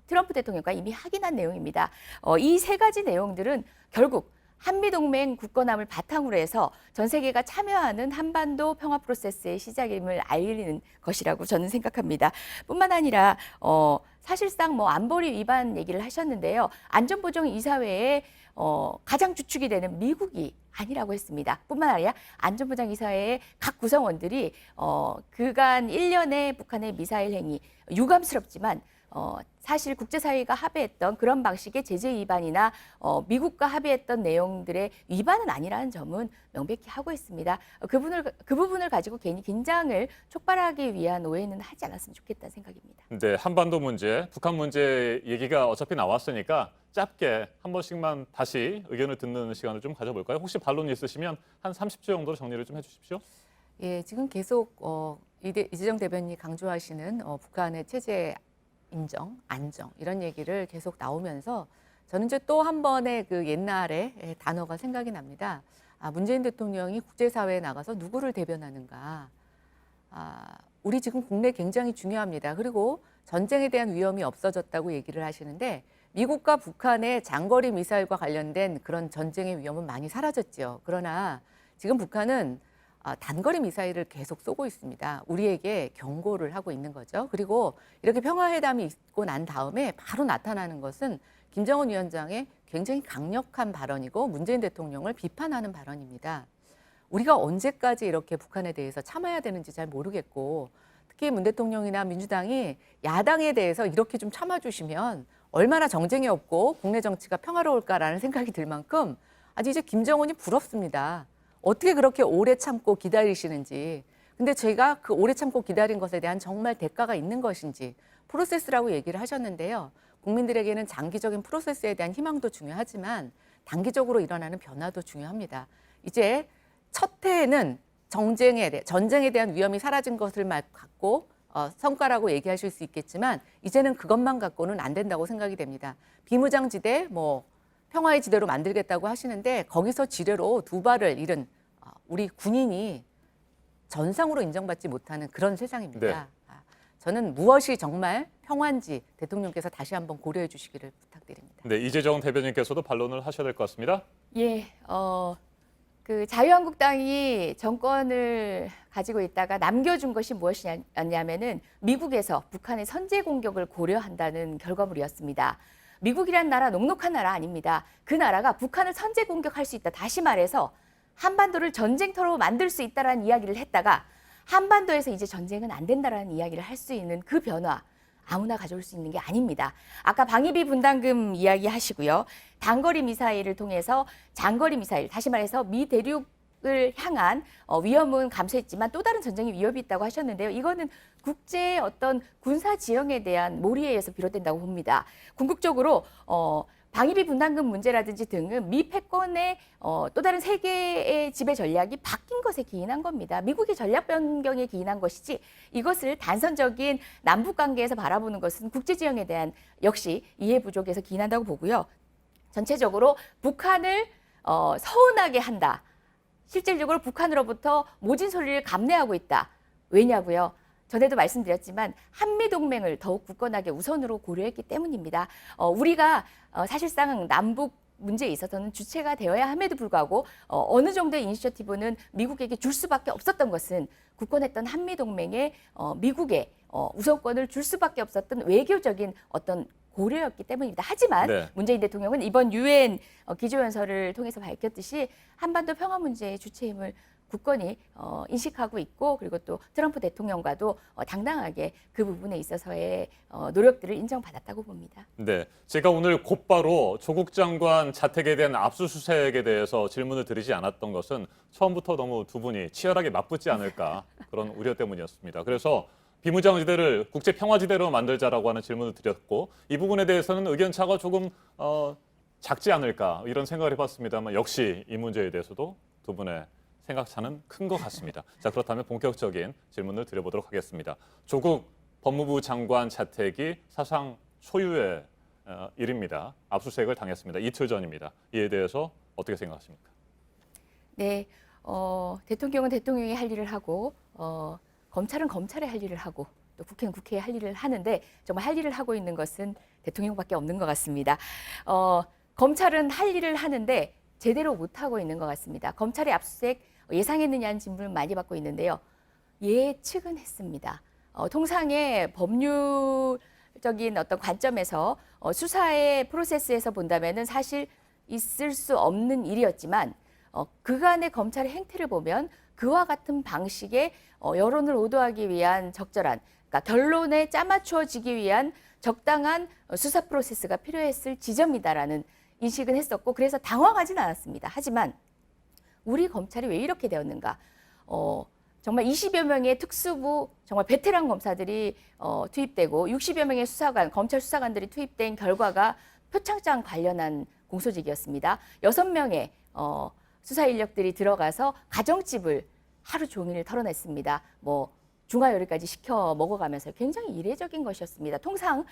Speaker 18: 트럼프 대통령과 이미 확인한 내용입니다. 이 세 가지 내용들은 결국 한미동맹 굳건함을 바탕으로 해서 전 세계가 참여하는 한반도 평화 프로세스의 시작임을 알리는 것이라고 저는 생각합니다. 뿐만 아니라 사실상 안보리 위반 얘기를 하셨는데요. 안전보장 이사회에 가장 주축이 되는 미국이 아니라고 했습니다. 뿐만 아니라 안전보장 이사회의 각 구성원들이 그간 1년의 북한의 미사일 행위 유감스럽지만 사실 국제사회가 합의했던 그런 방식의 제재 위반이나 미국과 합의했던 내용들의 위반은 아니라는 점은 명백히 하고 있습니다. 그 부분을 가지고 괜히 긴장을 촉발하기 위한 오해는 하지 않았으면 좋겠다는 생각입니다.
Speaker 1: 네, 한반도 문제, 북한 문제 얘기가 어차피 나왔으니까 짧게 한 번씩만 다시 의견을 듣는 시간을 좀 가져볼까요? 혹시 반론 있으시면 한 30초 정도로 정리를 좀 해주십시오.
Speaker 17: 예, 지금 계속 이재정 대변인이 강조하시는 북한의 체제 인정, 안정 이런 얘기를 계속 나오면서 저는 이제 또 한 번의 그 옛날의 단어가 생각이 납니다. 문재인 대통령이 국제사회에 나가서 누구를 대변하는가. 우리 지금 국내 굉장히 중요합니다. 그리고 전쟁에 대한 위험이 없어졌다고 얘기를 하시는데 미국과 북한의 장거리 미사일과 관련된 그런 전쟁의 위험은 많이 사라졌죠. 그러나 지금 북한은 단거리 미사일을 계속 쏘고 있습니다. 우리에게 경고를 하고 있는 거죠. 그리고 이렇게 평화회담이 있고 난 다음에 바로 나타나는 것은 김정은 위원장의 굉장히 강력한 발언이고 문재인 대통령을 비판하는 발언입니다. 우리가 언제까지 이렇게 북한에 대해서 참아야 되는지 잘 모르겠고 특히 문 대통령이나 민주당이 야당에 대해서 이렇게 좀 참아주시면 얼마나 정쟁이 없고 국내 정치가 평화로울까라는 생각이 들 만큼 아주 이제 김정은이 부럽습니다. 어떻게 그렇게 오래 참고 기다리시는지. 근데 제가 그 오래 참고 기다린 것에 대한 정말 대가가 있는 것인지 프로세스라고 얘기를 하셨는데요. 국민들에게는 장기적인 프로세스에 대한 희망도 중요하지만 단기적으로 일어나는 변화도 중요합니다. 이제 첫 해에는 전쟁에 대한 위험이 사라진 것을 갖고 성과라고 얘기하실 수 있겠지만 이제는 그것만 갖고는 안 된다고 생각이 됩니다. 비무장지대 평화의 지대로 만들겠다고 하시는데 거기서 지뢰로 두 발을 잃은 우리 군인이 전상으로 인정받지 못하는 그런 세상입니다.
Speaker 1: 네.
Speaker 17: 저는 무엇이 정말 평화인지 대통령께서 다시 한번 고려해 주시기를 부탁드립니다.
Speaker 1: 네, 이재정 대변인께서도 반론을 하셔야 될 것 같습니다.
Speaker 18: 예, 그 자유한국당이 정권을 가지고 있다가 남겨준 것이 무엇이었냐면은 미국에서 북한의 선제 공격을 고려한다는 결과물이었습니다. 미국이란 나라 녹록한 나라 아닙니다. 그 나라가 북한을 선제 공격할 수 있다. 다시 말해서 한반도를 전쟁터로 만들 수 있다라는 이야기를 했다가 한반도에서 이제 전쟁은 안 된다라는 이야기를 할 수 있는 그 변화. 아무나 가져올 수 있는 게 아닙니다. 아까 방위비 분담금 이야기하시고요. 단거리 미사일을 통해서 장거리 미사일, 다시 말해서 미 대륙을 향한 위험은 감소했지만 또 다른 전쟁의 위협이 있다고 하셨는데요. 이거는 국제의 어떤 군사 지형에 대한 몰이에 의해서 비롯된다고 봅니다. 궁극적으로 방위비 분담금 문제라든지 등은 미 패권의 또 다른 세계의 지배 전략이 바뀐 것에 기인한 겁니다. 미국의 전략 변경에 기인한 것이지 이것을 단선적인 남북 관계에서 바라보는 것은 국제 지형에 대한 역시 이해 부족에서 기인한다고 보고요. 전체적으로 북한을 서운하게 한다. 실질적으로 북한으로부터 모진 소리를 감내하고 있다. 왜냐고요? 전에도 말씀드렸지만 한미동맹을 더욱 굳건하게 우선으로 고려했기 때문입니다. 우리가 사실상 남북 문제에 있어서는 주체가 되어야 함에도 불구하고 어느 정도의 이니셔티브는 미국에게 줄 수밖에 없었던 것은 굳건했던 한미동맹에 미국에 우선권을 줄 수밖에 없었던 외교적인 어떤 고려였기 때문입니다. 하지만
Speaker 1: 네.
Speaker 18: 문재인 대통령은 이번 유엔 기조연설을 통해서 밝혔듯이 한반도 평화 문제의 주체임을 굳건히 인식하고 있고 그리고 또 트럼프 대통령과도 당당하게 그 부분에 있어서의 노력들을 인정받았다고 봅니다.
Speaker 1: 네, 제가 오늘 곧바로 조국 장관 자택에 대한 압수수색에 대해서 질문을 드리지 않았던 것은 처음부터 너무 두 분이 치열하게 맞붙지 않을까 그런 우려 때문이었습니다. 그래서 비무장지대를 국제평화지대로 만들자라고 하는 질문을 드렸고 이 부분에 대해서는 의견차가 조금 작지 않을까 이런 생각을 해봤습니다만 역시 이 문제에 대해서도 두 분의 생각차는 큰 것 같습니다. 자, 그렇다면 본격적인 질문을 드려보도록 하겠습니다. 조국 법무부 장관 자택이 사상 초유의 일입니다. 압수수색을 당했습니다. 이틀 전입니다. 이에 대해서 어떻게 생각하십니까?
Speaker 18: 네, 대통령은 대통령이 할 일을 하고 검찰은 검찰의 할 일을 하고 또 국회는 국회의 할 일을 하는데 정말 할 일을 하고 있는 것은 대통령밖에 없는 것 같습니다. 검찰은 할 일을 하는데 제대로 못하고 있는 것 같습니다. 검찰의 압수수색 예상했느냐는 질문을 많이 받고 있는데요. 예측은 했습니다. 통상의 법률적인 어떤 관점에서 수사의 프로세스에서 본다면은 사실 있을 수 없는 일이었지만 그간의 검찰의 행태를 보면 그와 같은 방식의 여론을 오도하기 위한 적절한 그러니까 결론에 짜맞추어지기 위한 적당한 수사 프로세스가 필요했을 지점이다라는 인식은 했었고 그래서 당황하진 않았습니다. 하지만 우리 검찰이 왜 이렇게 되었는가? 정말 20여 명의 특수부 정말 베테랑 검사들이 투입되고 60여 명의 수사관, 검찰 수사관들이 투입된 결과가 표창장 관련한 공소직이었습니다. 6명의 수사 인력들이 들어가서 가정집을 하루 종일 털어냈습니다. 중화 요리까지 시켜 먹어가면서 굉장히 이례적인 것이었습니다. 통상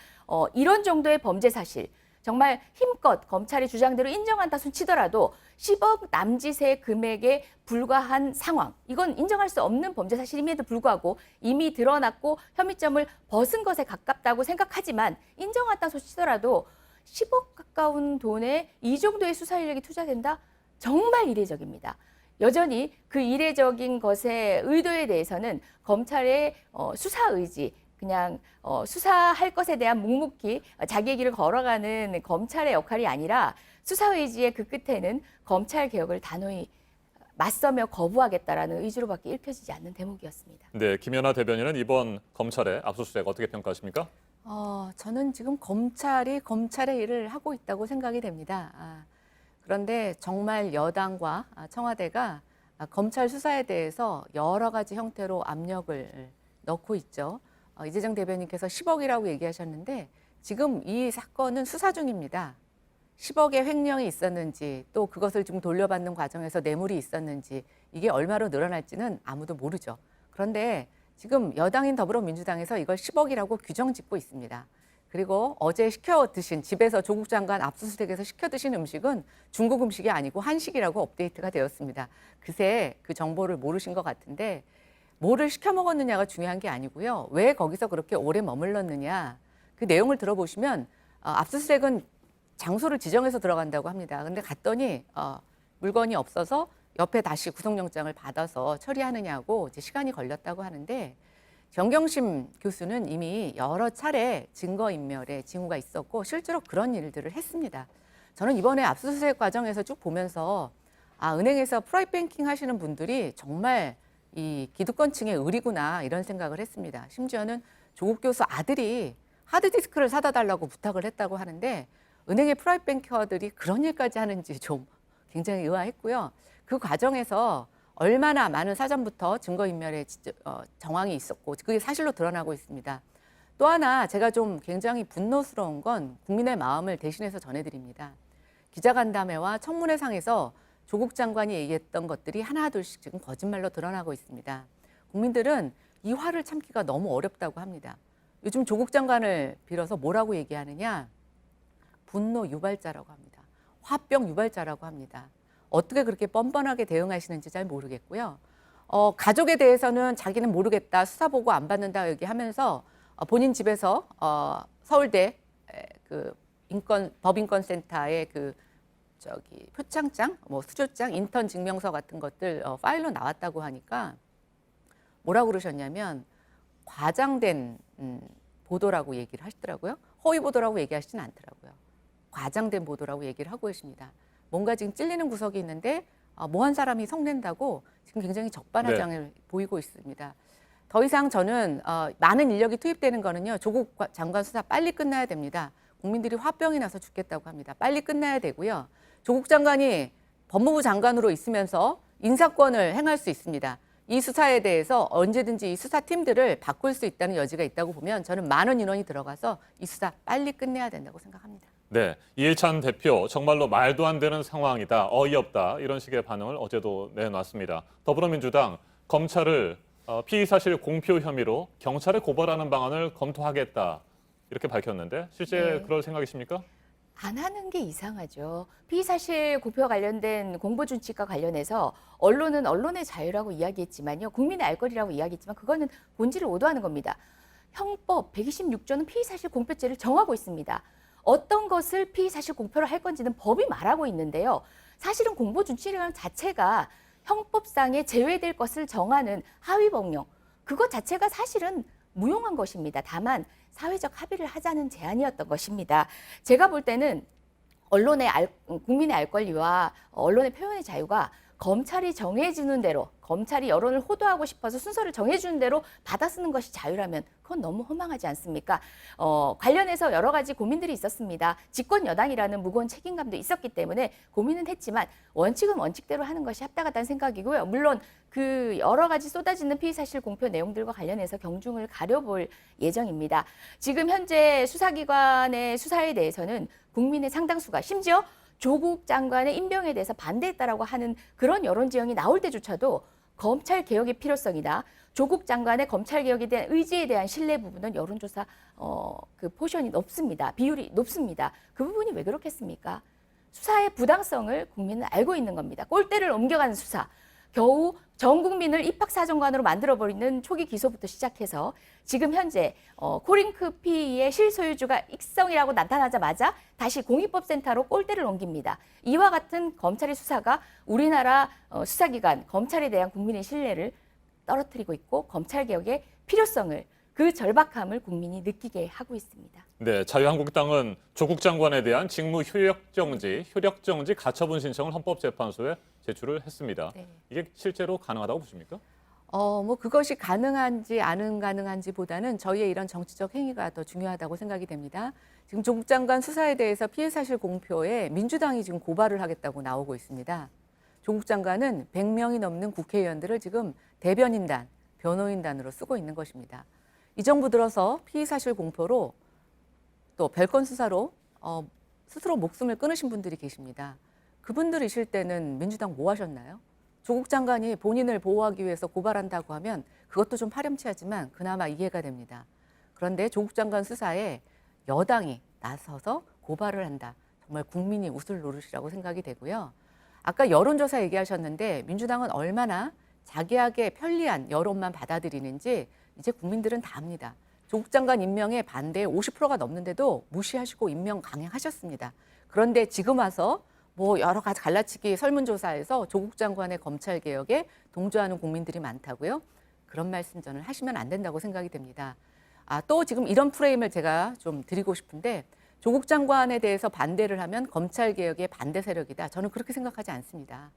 Speaker 18: 이런 정도의 범죄 사실 정말 힘껏 검찰이 주장대로 인정한다 손치더라도 10억 남짓의 금액에 불과한 상황. 이건 인정할 수 없는 범죄 사실임에도 불구하고 이미 드러났고 혐의점을 벗은 것에 가깝다고 생각하지만 인정한다 손치더라도 10억 가까운 돈에 이 정도의 수사 인력이 투자된다? 정말 이례적입니다. 여전히 그 이례적인 것의 의도에 대해서는 검찰의 수사 의지, 그냥 수사할 것에 대한 묵묵히 자기의 길을 걸어가는 검찰의 역할이 아니라 수사 의지의 그 끝에는 검찰 개혁을 단호히 맞서며 거부하겠다라는 의지로밖에 읽혀지지 않는 대목이었습니다.
Speaker 1: 네, 김연아 대변인은 이번 검찰의 압수수색 어떻게 평가하십니까?
Speaker 17: 저는 지금 검찰이 검찰의 일을 하고 있다고 생각이 됩니다. 그런데 정말 여당과 청와대가 검찰 수사에 대해서 여러 가지 형태로 압력을 넣고 있죠. 이재정 대변인께서 10억이라고 얘기하셨는데 지금 이 사건은 수사 중입니다. 10억의 횡령이 있었는지 또 그것을 좀 돌려받는 과정에서 뇌물이 있었는지 이게 얼마로 늘어날지는 아무도 모르죠. 그런데 지금 여당인 더불어민주당에서 이걸 10억이라고 규정 짓고 있습니다. 그리고 어제 시켜 드신 집에서 조국 장관 압수수색에서 시켜 드신 음식은 중국 음식이 아니고 한식이라고 업데이트가 되었습니다. 그새 그 정보를 모르신 것 같은데 뭐를 시켜 먹었느냐가 중요한 게 아니고요. 왜 거기서 그렇게 오래 머물렀느냐. 그 내용을 들어보시면 압수수색은 장소를 지정해서 들어간다고 합니다. 근데 갔더니 물건이 없어서 옆에 다시 구속영장을 받아서 처리하느냐고 이제 시간이 걸렸다고 하는데 정경심 교수는 이미 여러 차례 증거인멸의 징후가 있었고 실제로 그런 일들을 했습니다. 저는 이번에 압수수색 과정에서 쭉 보면서 은행에서 프라이뱅킹 하시는 분들이 정말 이 기득권층의 의리구나 이런 생각을 했습니다. 심지어는 조국 교수 아들이 하드디스크를 사다 달라고 부탁을 했다고 하는데 은행의 프라이뱅커들이 그런 일까지 하는지 좀 굉장히 의아했고요. 그 과정에서 얼마나 많은 사전부터 증거인멸의 정황이 있었고 그게 사실로 드러나고 있습니다. 또 하나 제가 좀 굉장히 분노스러운 건 국민의 마음을 대신해서 전해드립니다. 기자간담회와 청문회상에서 조국 장관이 얘기했던 것들이 하나둘씩 지금 거짓말로 드러나고 있습니다. 국민들은 이 화를 참기가 너무 어렵다고 합니다. 요즘 조국 장관을 빌어서 뭐라고 얘기하느냐? 분노 유발자라고 합니다. 화병 유발자라고 합니다. 어떻게 그렇게 뻔뻔하게 대응하시는지 잘 모르겠고요. 가족에 대해서는 자기는 모르겠다, 수사 보고 안 받는다 얘기하면서 본인 집에서 서울대 그 법인권센터의 표창장, 수조장, 인턴 증명서 같은 것들 파일로 나왔다고 하니까 뭐라고 그러셨냐면 과장된 보도라고 얘기를 하시더라고요. 허위 보도라고 얘기하시진 않더라고요. 과장된 보도라고 얘기를 하고 계십니다. 뭔가 지금 찔리는 구석이 있는데 뭐 한 사람이 성낸다고 지금 굉장히 적반하장을 보이고 있습니다. 더 이상 저는 많은 인력이 투입되는 거는요. 조국 장관 수사 빨리 끝나야 됩니다. 국민들이 화병이 나서 죽겠다고 합니다. 빨리 끝나야 되고요. 조국 장관이 법무부 장관으로 있으면서 인사권을 행할 수 있습니다. 이 수사에 대해서 언제든지 이 수사팀들을 바꿀 수 있다는 여지가 있다고 보면 저는 많은 인원이 들어가서 이 수사 빨리 끝내야 된다고 생각합니다.
Speaker 1: 네, 이해찬 대표 정말로 말도 안 되는 상황이다, 어이없다 이런 식의 반응을 어제도 내놨습니다. 더불어민주당 검찰을 피의사실 공표 혐의로 경찰에 고발하는 방안을 검토하겠다 이렇게 밝혔는데 실제
Speaker 18: 네.
Speaker 1: 그럴 생각이십니까?
Speaker 18: 안 하는 게 이상하죠. 피의사실 공표와 관련된 공보준칙과 관련해서 언론은 언론의 자유라고 이야기했지만요. 국민의 알 거리라고 이야기했지만 그거는 본질을 오도하는 겁니다. 형법 126조는 피의사실 공표죄를 정하고 있습니다. 어떤 것을 피의사실 공표를 할 건지는 법이 말하고 있는데요. 사실은 공보준칙이라는 자체가 형법상에 제외될 것을 정하는 하위법령, 그것 자체가 사실은 무용한 것입니다. 다만 사회적 합의를 하자는 제안이었던 것입니다. 제가 볼 때는 국민의 알 권리와 언론의 표현의 자유가 검찰이 정해주는 대로, 검찰이 여론을 호도하고 싶어서 순서를 정해주는 대로 받아쓰는 것이 자유라면 그건 너무 허망하지 않습니까? 관련해서 여러 가지 고민들이 있었습니다. 집권 여당이라는 무거운 책임감도 있었기 때문에 고민은 했지만 원칙은 원칙대로 하는 것이 합당하다는 생각이고요. 물론 그 여러 가지 쏟아지는 피의사실 공표 내용들과 관련해서 경중을 가려볼 예정입니다. 지금 현재 수사기관의 수사에 대해서는 국민의 상당수가 심지어 조국 장관의 임명에 대해서 반대했다라고 하는 그런 여론 지형이 나올 때조차도 검찰 개혁의 필요성이나 조국 장관의 검찰 개혁에 대한 의지에 대한 신뢰 부분은 여론조사 그 포션이 높습니다. 비율이 높습니다. 그 부분이 왜 그렇겠습니까? 수사의 부당성을 국민은 알고 있는 겁니다. 꼴대를 옮겨가는 수사. 겨우 전 국민을 입학사정관으로 만들어버리는 초기 기소부터 시작해서 지금 현재 코링크 피의 실소유주가 익성이라고 나타나자마자 다시 공익법센터로 꼴대를 옮깁니다. 이와 같은 검찰의 수사가 우리나라 수사기관, 검찰에 대한 국민의 신뢰를 떨어뜨리고 있고 검찰개혁의 필요성을, 그 절박함을 국민이 느끼게 하고 있습니다.
Speaker 1: 네, 자유한국당은 조국 장관에 대한 직무 효력정지 가처분 신청을 헌법재판소에 제출을 했습니다.
Speaker 17: 네.
Speaker 1: 이게 실제로 가능하다고 보십니까?
Speaker 17: 그것이 가능한지 안 가능한지보다는 저희의 이런 정치적 행위가 더 중요하다고 생각이 됩니다. 지금 조국 장관 수사에 대해서 피해사실 공표에 민주당이 지금 고발을 하겠다고 나오고 있습니다. 조국 장관은 100명이 넘는 국회의원들을 지금 대변인단, 변호인단으로 쓰고 있는 것입니다. 이 정부 들어서 피의사실 공표로 또 별건 수사로 스스로 목숨을 끊으신 분들이 계십니다. 그분들이실 때는 민주당 뭐 하셨나요? 조국 장관이 본인을 보호하기 위해서 고발한다고 하면 그것도 좀 파렴치하지만 그나마 이해가 됩니다. 그런데 조국 장관 수사에 여당이 나서서 고발을 한다. 정말 국민이 웃을 노릇이라고 생각이 되고요. 아까 여론조사 얘기하셨는데 민주당은 얼마나 자기에게 편리한 여론만 받아들이는지 이제 국민들은 다 압니다. 조국 장관 임명에 반대 50%가 넘는데도 무시하시고 임명 강행하셨습니다. 그런데 지금 와서 뭐 여러 가지 갈라치기 설문조사에서 조국 장관의 검찰 개혁에 동조하는 국민들이 많다고요? 그런 말씀 저는 하시면 안 된다고 생각이 됩니다. 또 지금 이런 프레임을 제가 좀 드리고 싶은데 조국 장관에 대해서 반대를 하면 검찰 개혁의 반대 세력이다. 저는 그렇게 생각하지 않습니다.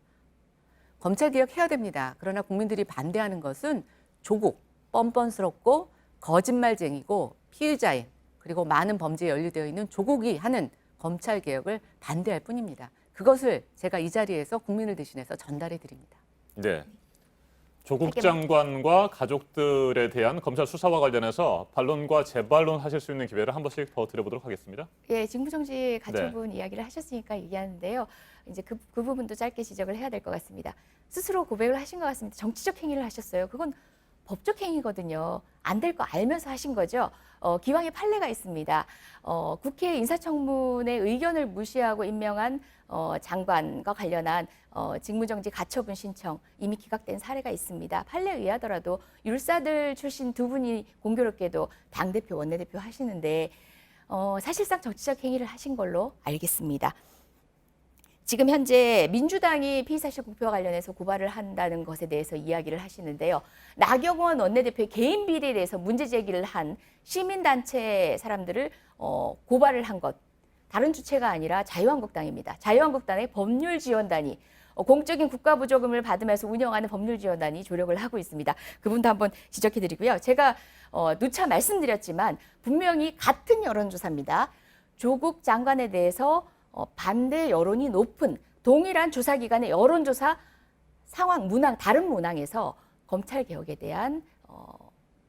Speaker 17: 검찰 개혁해야 됩니다. 그러나 국민들이 반대하는 것은 조국, 뻔뻔스럽고 거짓말쟁이고 피의자인 그리고 많은 범죄에 연루되어 있는 조국이 하는 검찰 개혁을 반대할 뿐입니다. 그것을 제가 이 자리에서 국민을 대신해서 전달해 드립니다.
Speaker 1: 네. 조국 장관과 가족들에 대한 검찰 수사와 관련해서 반론과 재반론 하실 수 있는 기회를 한 번씩 더 드려보도록 하겠습니다.
Speaker 18: 예, 직무정지 가처분 이야기를 하셨으니까 얘기하는데요. 이제 그 부분도 짧게 지적을 해야 될 것 같습니다. 스스로 고백을 하신 것 같습니다. 정치적 행위를 하셨어요. 그건 법적 행위거든요. 안 될 거 알면서 하신 거죠. 기왕에 판례가 있습니다. 국회 인사청문회 의견을 무시하고 임명한 장관과 관련한 직무정지 가처분 신청 이미 기각된 사례가 있습니다. 판례에 의하더라도 율사들 출신 두 분이 공교롭게도 당대표, 원내대표 하시는데 사실상 정치적 행위를 하신 걸로 알겠습니다. 지금 현재 민주당이 피의사실 공표와 관련해서 고발을 한다는 것에 대해서 이야기를 하시는데요. 나경원 원내대표의 개인 비리에 대해서 문제 제기를 한 시민단체 사람들을 고발을 한 것. 다른 주체가 아니라 자유한국당입니다. 자유한국당의 법률지원단이 공적인 국가부조금을 받으면서 운영하는 법률지원단이 조력을 하고 있습니다. 그분도 한번 지적해드리고요. 제가 누차 말씀드렸지만 분명히 같은 여론조사입니다. 조국 장관에 대해서 반대 여론이 높은 동일한 조사기관의 여론조사 상황, 문항, 다른 문항에서 검찰 개혁에 대한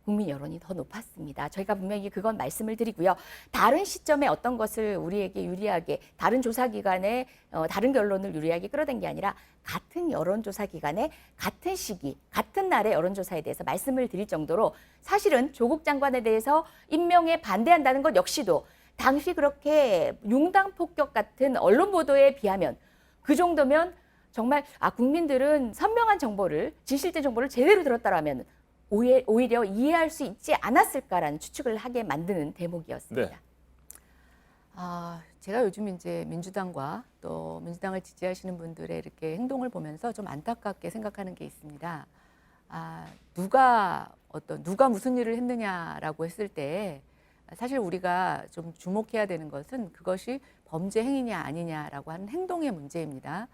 Speaker 18: 국민 여론이 더 높았습니다. 저희가 분명히 그건 말씀을 드리고요. 다른 시점에 어떤 것을 우리에게 유리하게 다른 조사기관의 다른 결론을 유리하게 끌어댄 게 아니라 같은 여론조사기관의 같은 시기, 같은 날의 여론조사에 대해서 말씀을 드릴 정도로 사실은 조국 장관에 대해서 임명에 반대한다는 것 역시도 당시 그렇게 융당 폭격 같은 언론 보도에 비하면 그 정도면 정말 국민들은 선명한 정보를 진실된 정보를 제대로 들었다라면 오히려 이해할 수 있지 않았을까라는 추측을 하게 만드는 대목이었습니다.
Speaker 1: 네.
Speaker 17: 제가 요즘 이제 민주당과 또 민주당을 지지하시는 분들의 이렇게 행동을 보면서 좀 안타깝게 생각하는 게 있습니다. 누가 무슨 일을 했느냐라고 했을 때 사실 우리가 좀 주목해야 되는 것은 그것이 범죄 행위냐 아니냐라고 하는 행동의 문제입니다.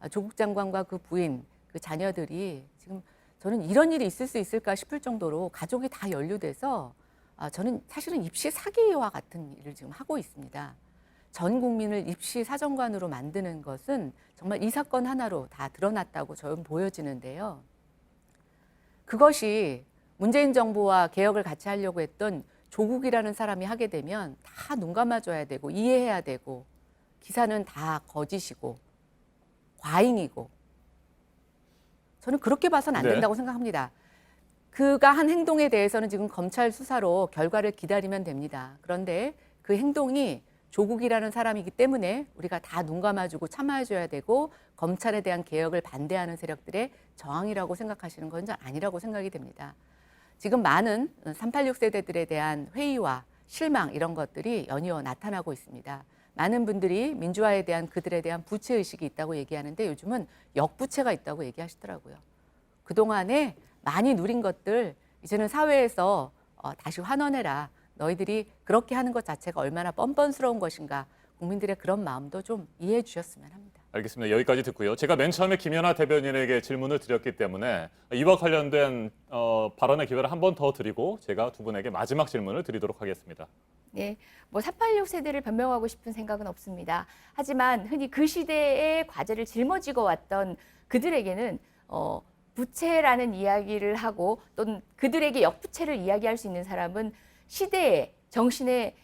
Speaker 17: 조국 장관과 그 부인, 그 자녀들이 지금 저는 이런 일이 있을 수 있을까 싶을 정도로 가족이 다 연루돼서 저는 사실은 입시 사기와 같은 일을 지금 하고 있습니다. 전 국민을 입시 사정관으로 만드는 것은 정말 이 사건 하나로 다 드러났다고 저는 보여지는데요. 그것이 문재인 정부와 개혁을 같이 하려고 했던 조국이라는 사람이 하게 되면 다 눈 감아줘야 되고 이해해야 되고 기사는 다 거짓이고 과잉이고 저는 그렇게 봐서는 안 된다고 생각합니다. 그가 한 행동에 대해서는 지금 검찰 수사로 결과를 기다리면 됩니다. 그런데 그 행동이 조국이라는 사람이기 때문에 우리가 다 눈 감아주고 참아줘야 되고 검찰에 대한 개혁을 반대하는 세력들의 저항이라고 생각하시는 건 전 아니라고 생각이 됩니다. 지금 많은 386 세대들에 대한 회의와 실망 이런 것들이 연이어 나타나고 있습니다. 많은 분들이 민주화에 대한 그들에 대한 부채의식이 있다고 얘기하는데 요즘은 역부채가 있다고 얘기하시더라고요. 그동안에 많이 누린 것들 이제는 사회에서 다시 환원해라. 너희들이 그렇게 하는 것 자체가 얼마나 뻔뻔스러운 것인가. 국민들의 그런 마음도 좀 이해해 주셨으면 합니다.
Speaker 1: 알겠습니다. 여기까지 듣고요. 제가 맨 처음에 김연아 대변인에게 질문을 드렸기 때문에 이와 관련된 발언의 기회를 한 번 더 드리고 제가 두 분에게 마지막 질문을 드리도록 하겠습니다.
Speaker 18: 네, 386 세대를 변명하고 싶은 생각은 없습니다. 하지만 흔히 그 시대의 과제를 짊어지고 왔던 그들에게는 부채라는 이야기를 하고 또는 그들에게 역부채를 이야기할 수 있는 사람은 시대의 정신에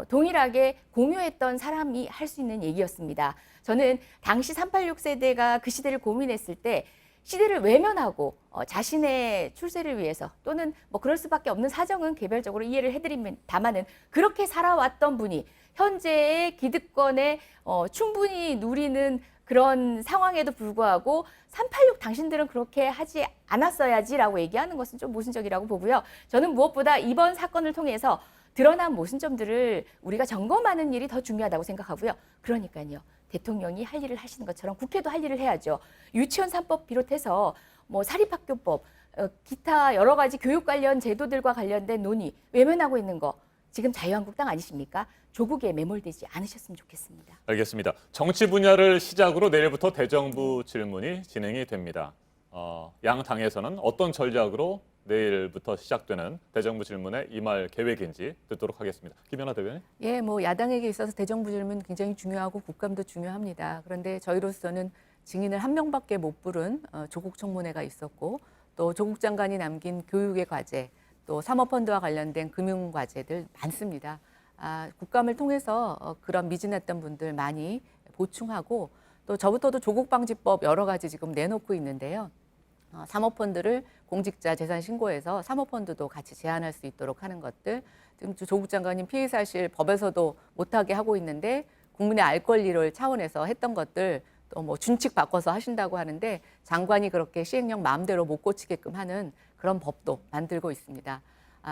Speaker 18: 동일하게 공유했던 사람이 할 수 있는 얘기였습니다. 저는 당시 386 세대가 그 시대를 고민했을 때 시대를 외면하고 자신의 출세를 위해서 또는 그럴 수밖에 없는 사정은 개별적으로 이해를 해드리면 다만은 그렇게 살아왔던 분이 현재의 기득권에 충분히 누리는 그런 상황에도 불구하고 386 당신들은 그렇게 하지 않았어야지라고 얘기하는 것은 좀 모순적이라고 보고요. 저는 무엇보다 이번 사건을 통해서 드러난 모순점들을 우리가 점검하는 일이 더 중요하다고 생각하고요. 그러니까요. 대통령이 할 일을 하시는 것처럼 국회도 할 일을 해야죠. 유치원 3법 비롯해서 뭐 사립학교법, 기타 여러 가지 교육 관련 제도들과 관련된 논의 외면하고 있는 거 지금 자유한국당 아니십니까? 조국에 매몰되지 않으셨으면 좋겠습니다.
Speaker 1: 알겠습니다. 정치 분야를 시작으로 내일부터 대정부 질문이 진행이 됩니다. 양 당에서는 어떤 전략으로 내일부터 시작되는 대정부 질문에 임할 계획인지 듣도록 하겠습니다. 김연아 대변인.
Speaker 17: 예, 뭐 야당에게 있어서 대정부 질문 굉장히 중요하고 국감도 중요합니다. 그런데 저희로서는 증인을 한 명밖에 못 부른 조국 청문회가 있었고 또 조국 장관이 남긴 교육의 과제, 또 사모펀드와 관련된 금융 과제들 많습니다. 국감을 통해서 그런 미진했던 분들 많이 보충하고 또 저부터도 조국방지법 여러 가지 지금 내놓고 있는데요. 사모펀드를 공직자 재산 신고해서 사모펀드도 같이 제한할 수 있도록 하는 것들, 지금 조국 장관님 피의 사실 법에서도 못하게 하고 있는데 국민의 알 권리를 차원에서 했던 것들 또 뭐 준칙 바꿔서 하신다고 하는데 장관이 그렇게 시행령 마음대로 못 고치게끔 하는 그런 법도 만들고 있습니다.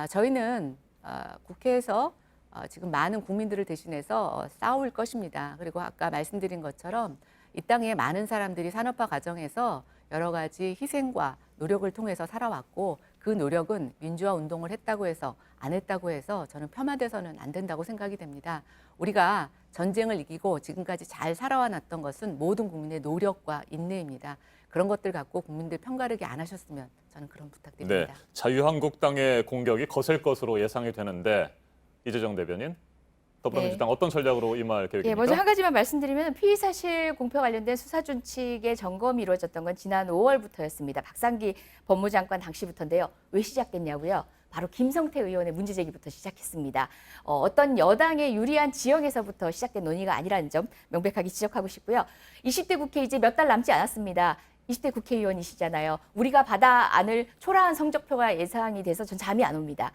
Speaker 17: 저희는 국회에서 지금 많은 국민들을 대신해서 싸울 것입니다. 그리고 아까 말씀드린 것처럼 이 땅에 많은 사람들이 산업화 과정에서 여러 가지 희생과 노력을 통해서 살아왔고 그 노력은 민주화 운동을 했다고 해서 안 했다고 해서 저는 폄하돼서는 안 된다고 생각이 됩니다. 우리가 전쟁을 이기고 지금까지 잘 살아왔던 것은 모든 국민의 노력과 인내입니다. 그런 것들 갖고 국민들 편가르기 안 하셨으면 저는 그런 부탁드립니다.
Speaker 1: 네, 자유한국당의 공격이 거셀 것으로 예상이 되는데 이재정 대변인, 더불어민주당 어떤 전략으로 임할 계획입니까?
Speaker 18: 예, 먼저 한 가지만 말씀드리면 피의 사실 공표 관련된 수사 준칙의 점검이 이루어졌던 건 지난 5월부터였습니다. 박상기 법무장관 당시부터인데요. 왜 시작됐냐고요? 바로 김성태 의원의 문제 제기부터 시작했습니다. 어떤 여당에 유리한 지역에서부터 시작된 논의가 아니라는 점 명백하게 지적하고 싶고요. 20대 국회 이제 몇 달 남지 않았습니다. 20대 국회의원이시잖아요. 우리가 받아 안을 초라한 성적표가 예상이 돼서 전 잠이 안 옵니다.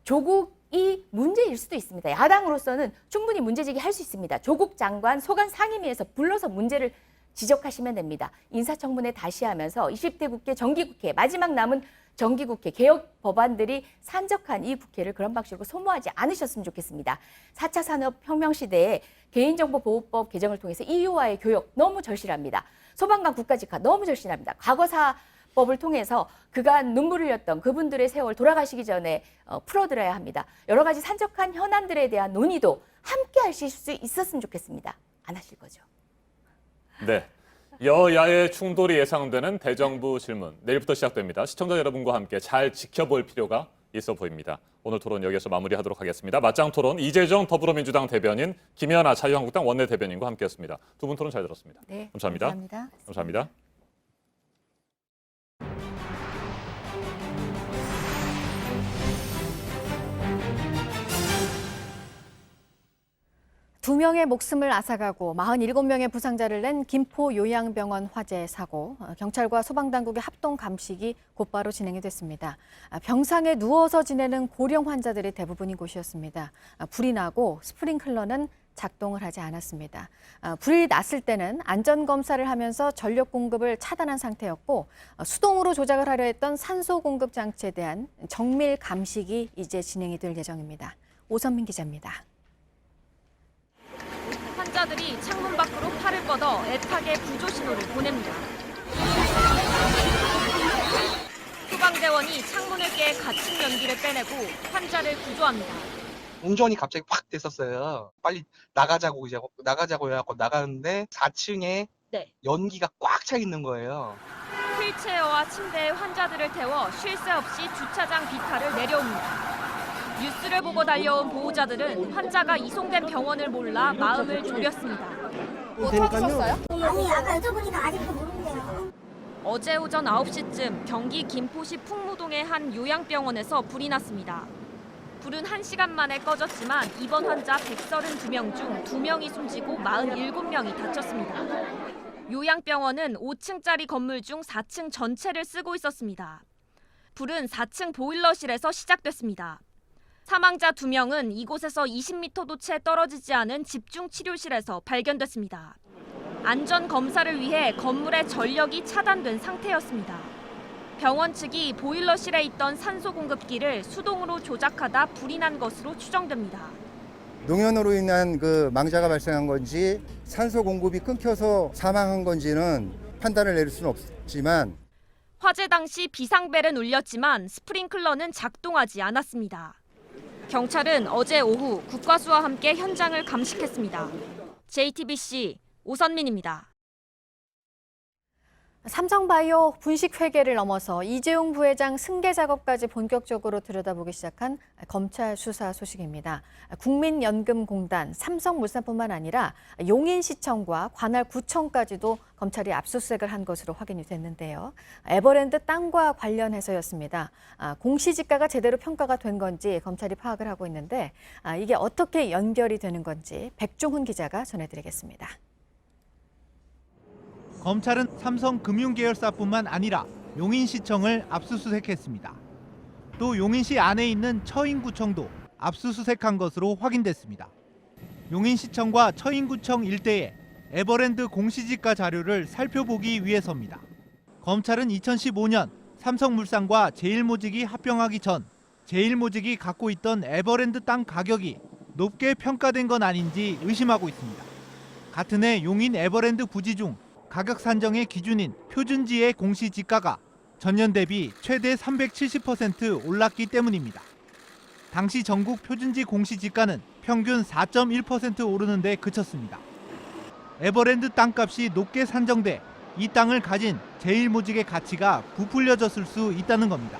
Speaker 18: 조국이 문제일 수도 있습니다. 야당으로서는 충분히 문제 제기할 수 있습니다. 조국 장관 소관 상임위에서 불러서 문제를 지적하시면 됩니다. 인사청문회 다시 하면서 20대 국회 정기국회 마지막 남은 정기국회 개혁 법안들이 산적한 이 국회를 그런 방식으로 소모하지 않으셨으면 좋겠습니다. 4차 산업혁명 시대에 개인정보보호법 개정을 통해서 EU와의 교역 너무 절실합니다. 소방관 국가직화 너무 절실합니다. 과거사법을 통해서 그간 눈물 흘렸던 그분들의 세월 돌아가시기 전에 풀어드려야 합니다. 여러 가지 산적한 현안들에 대한 논의도 함께 하실 수 있었으면 좋겠습니다. 안 하실 거죠?
Speaker 1: 네. 여야의 충돌이 예상되는 대정부 질문 내일부터 시작됩니다. 시청자 여러분과 함께 잘 지켜볼 필요가 있어 보입니다. 오늘 토론 여기서 마무리하도록 하겠습니다. 맞짱 토론 이재정 더불어민주당 대변인, 김연아 자유한국당 원내대변인과 함께했습니다. 두 분 토론 잘 들었습니다.
Speaker 2: 네,
Speaker 1: 감사합니다. 감사합니다.
Speaker 2: 두 명의 목숨을 앗아가고 47명의 부상자를 낸 김포 요양병원 화재 사고, 경찰과 소방당국의 합동 감식이 곧바로 진행이 됐습니다. 병상에 누워서 지내는 고령 환자들이 대부분인 곳이었습니다. 불이 나고 스프링클러는 작동을 하지 않았습니다. 불이 났을 때는 안전검사를 하면서 전력 공급을 차단한 상태였고 수동으로 조작을 하려 했던 산소 공급 장치에 대한 정밀 감식이 이제 진행이 될 예정입니다. 오선민 기자입니다.
Speaker 9: 환자들이 창문 밖으로 팔을 뻗어 애타게 구조 신호를 보냅니다. 소방대원이 창문을 깨 갇힌 연기를 빼내고 환자를 구조합니다.
Speaker 19: 운전이 갑자기 확 됐었어요. 빨리 나가자고 해갖고 나가는데 4층에 연기가 꽉 차 있는 거예요.
Speaker 9: 휠체어와 침대에 환자들을 태워 쉴 새 없이 주차장 비탈을 내려옵니다. 뉴스를 보고 달려온 보호자들은 환자가 이송된 병원을 몰라 마음을 졸였습니다.
Speaker 16: 뭐 터지셨어요?
Speaker 20: 아니, 아까 여쭤보니까 아직도 모른대요.
Speaker 9: 어제 오전 9시쯤 경기 김포시 풍무동의 한 요양병원에서 불이 났습니다. 불은 1시간 만에 꺼졌지만 입원 환자 132명 중 2명이 숨지고 47명이 다쳤습니다. 요양병원은 5층짜리 건물 중 4층 전체를 쓰고 있었습니다. 불은 4층 보일러실에서 시작됐습니다. 사망자 2명은 이곳에서 20m도 채 떨어지지 않은 집중치료실에서 발견됐습니다. 안전 검사를 위해 건물의 전력이 차단된 상태였습니다. 병원 측이 보일러실에 있던 산소 공급기를 수동으로 조작하다 불이 난 것으로 추정됩니다.
Speaker 21: 농연으로 인한 망자가 발생한 건지 산소 공급이 끊겨서 사망한 건지는 판단을 내릴 수는 없지만
Speaker 9: 화재 당시 비상벨은 울렸지만 스프링클러는 작동하지 않았습니다. 경찰은 어제 오후 국과수와 함께 현장을 감식했습니다. JTBC 오선민입니다.
Speaker 2: 삼성바이오 분식 회계를 넘어서 이재용 부회장 승계 작업까지 본격적으로 들여다보기 시작한 검찰 수사 소식입니다. 국민연금공단, 삼성물산뿐만 아니라 용인시청과 관할구청까지도 검찰이 압수수색을 한 것으로 확인이 됐는데요. 에버랜드 땅과 관련해서였습니다. 공시지가가 제대로 평가가 된 건지 검찰이 파악을 하고 있는데 이게 어떻게 연결이 되는 건지 백종훈 기자가 전해드리겠습니다.
Speaker 22: 검찰은 삼성금융계열사뿐만 아니라 용인시청을 압수수색했습니다. 또 용인시 안에 있는 처인구청도 압수수색한 것으로 확인됐습니다. 용인시청과 처인구청 일대의 에버랜드 공시지가 자료를 살펴보기 위해서입니다. 검찰은 2015년 삼성물산과 제일모직이 합병하기 전 제일모직이 갖고 있던 에버랜드 땅 가격이 높게 평가된 건 아닌지 의심하고 있습니다. 같은 해 용인 에버랜드 부지 중 가격 산정의 기준인 표준지의 공시지가가 전년 대비 최대 370% 올랐기 때문입니다. 당시 전국 표준지 공시지가는 평균 4.1% 오르는 데 그쳤습니다. 에버랜드 땅값이 높게 산정돼 이 땅을 가진 제일모직의 가치가 부풀려졌을 수 있다는 겁니다.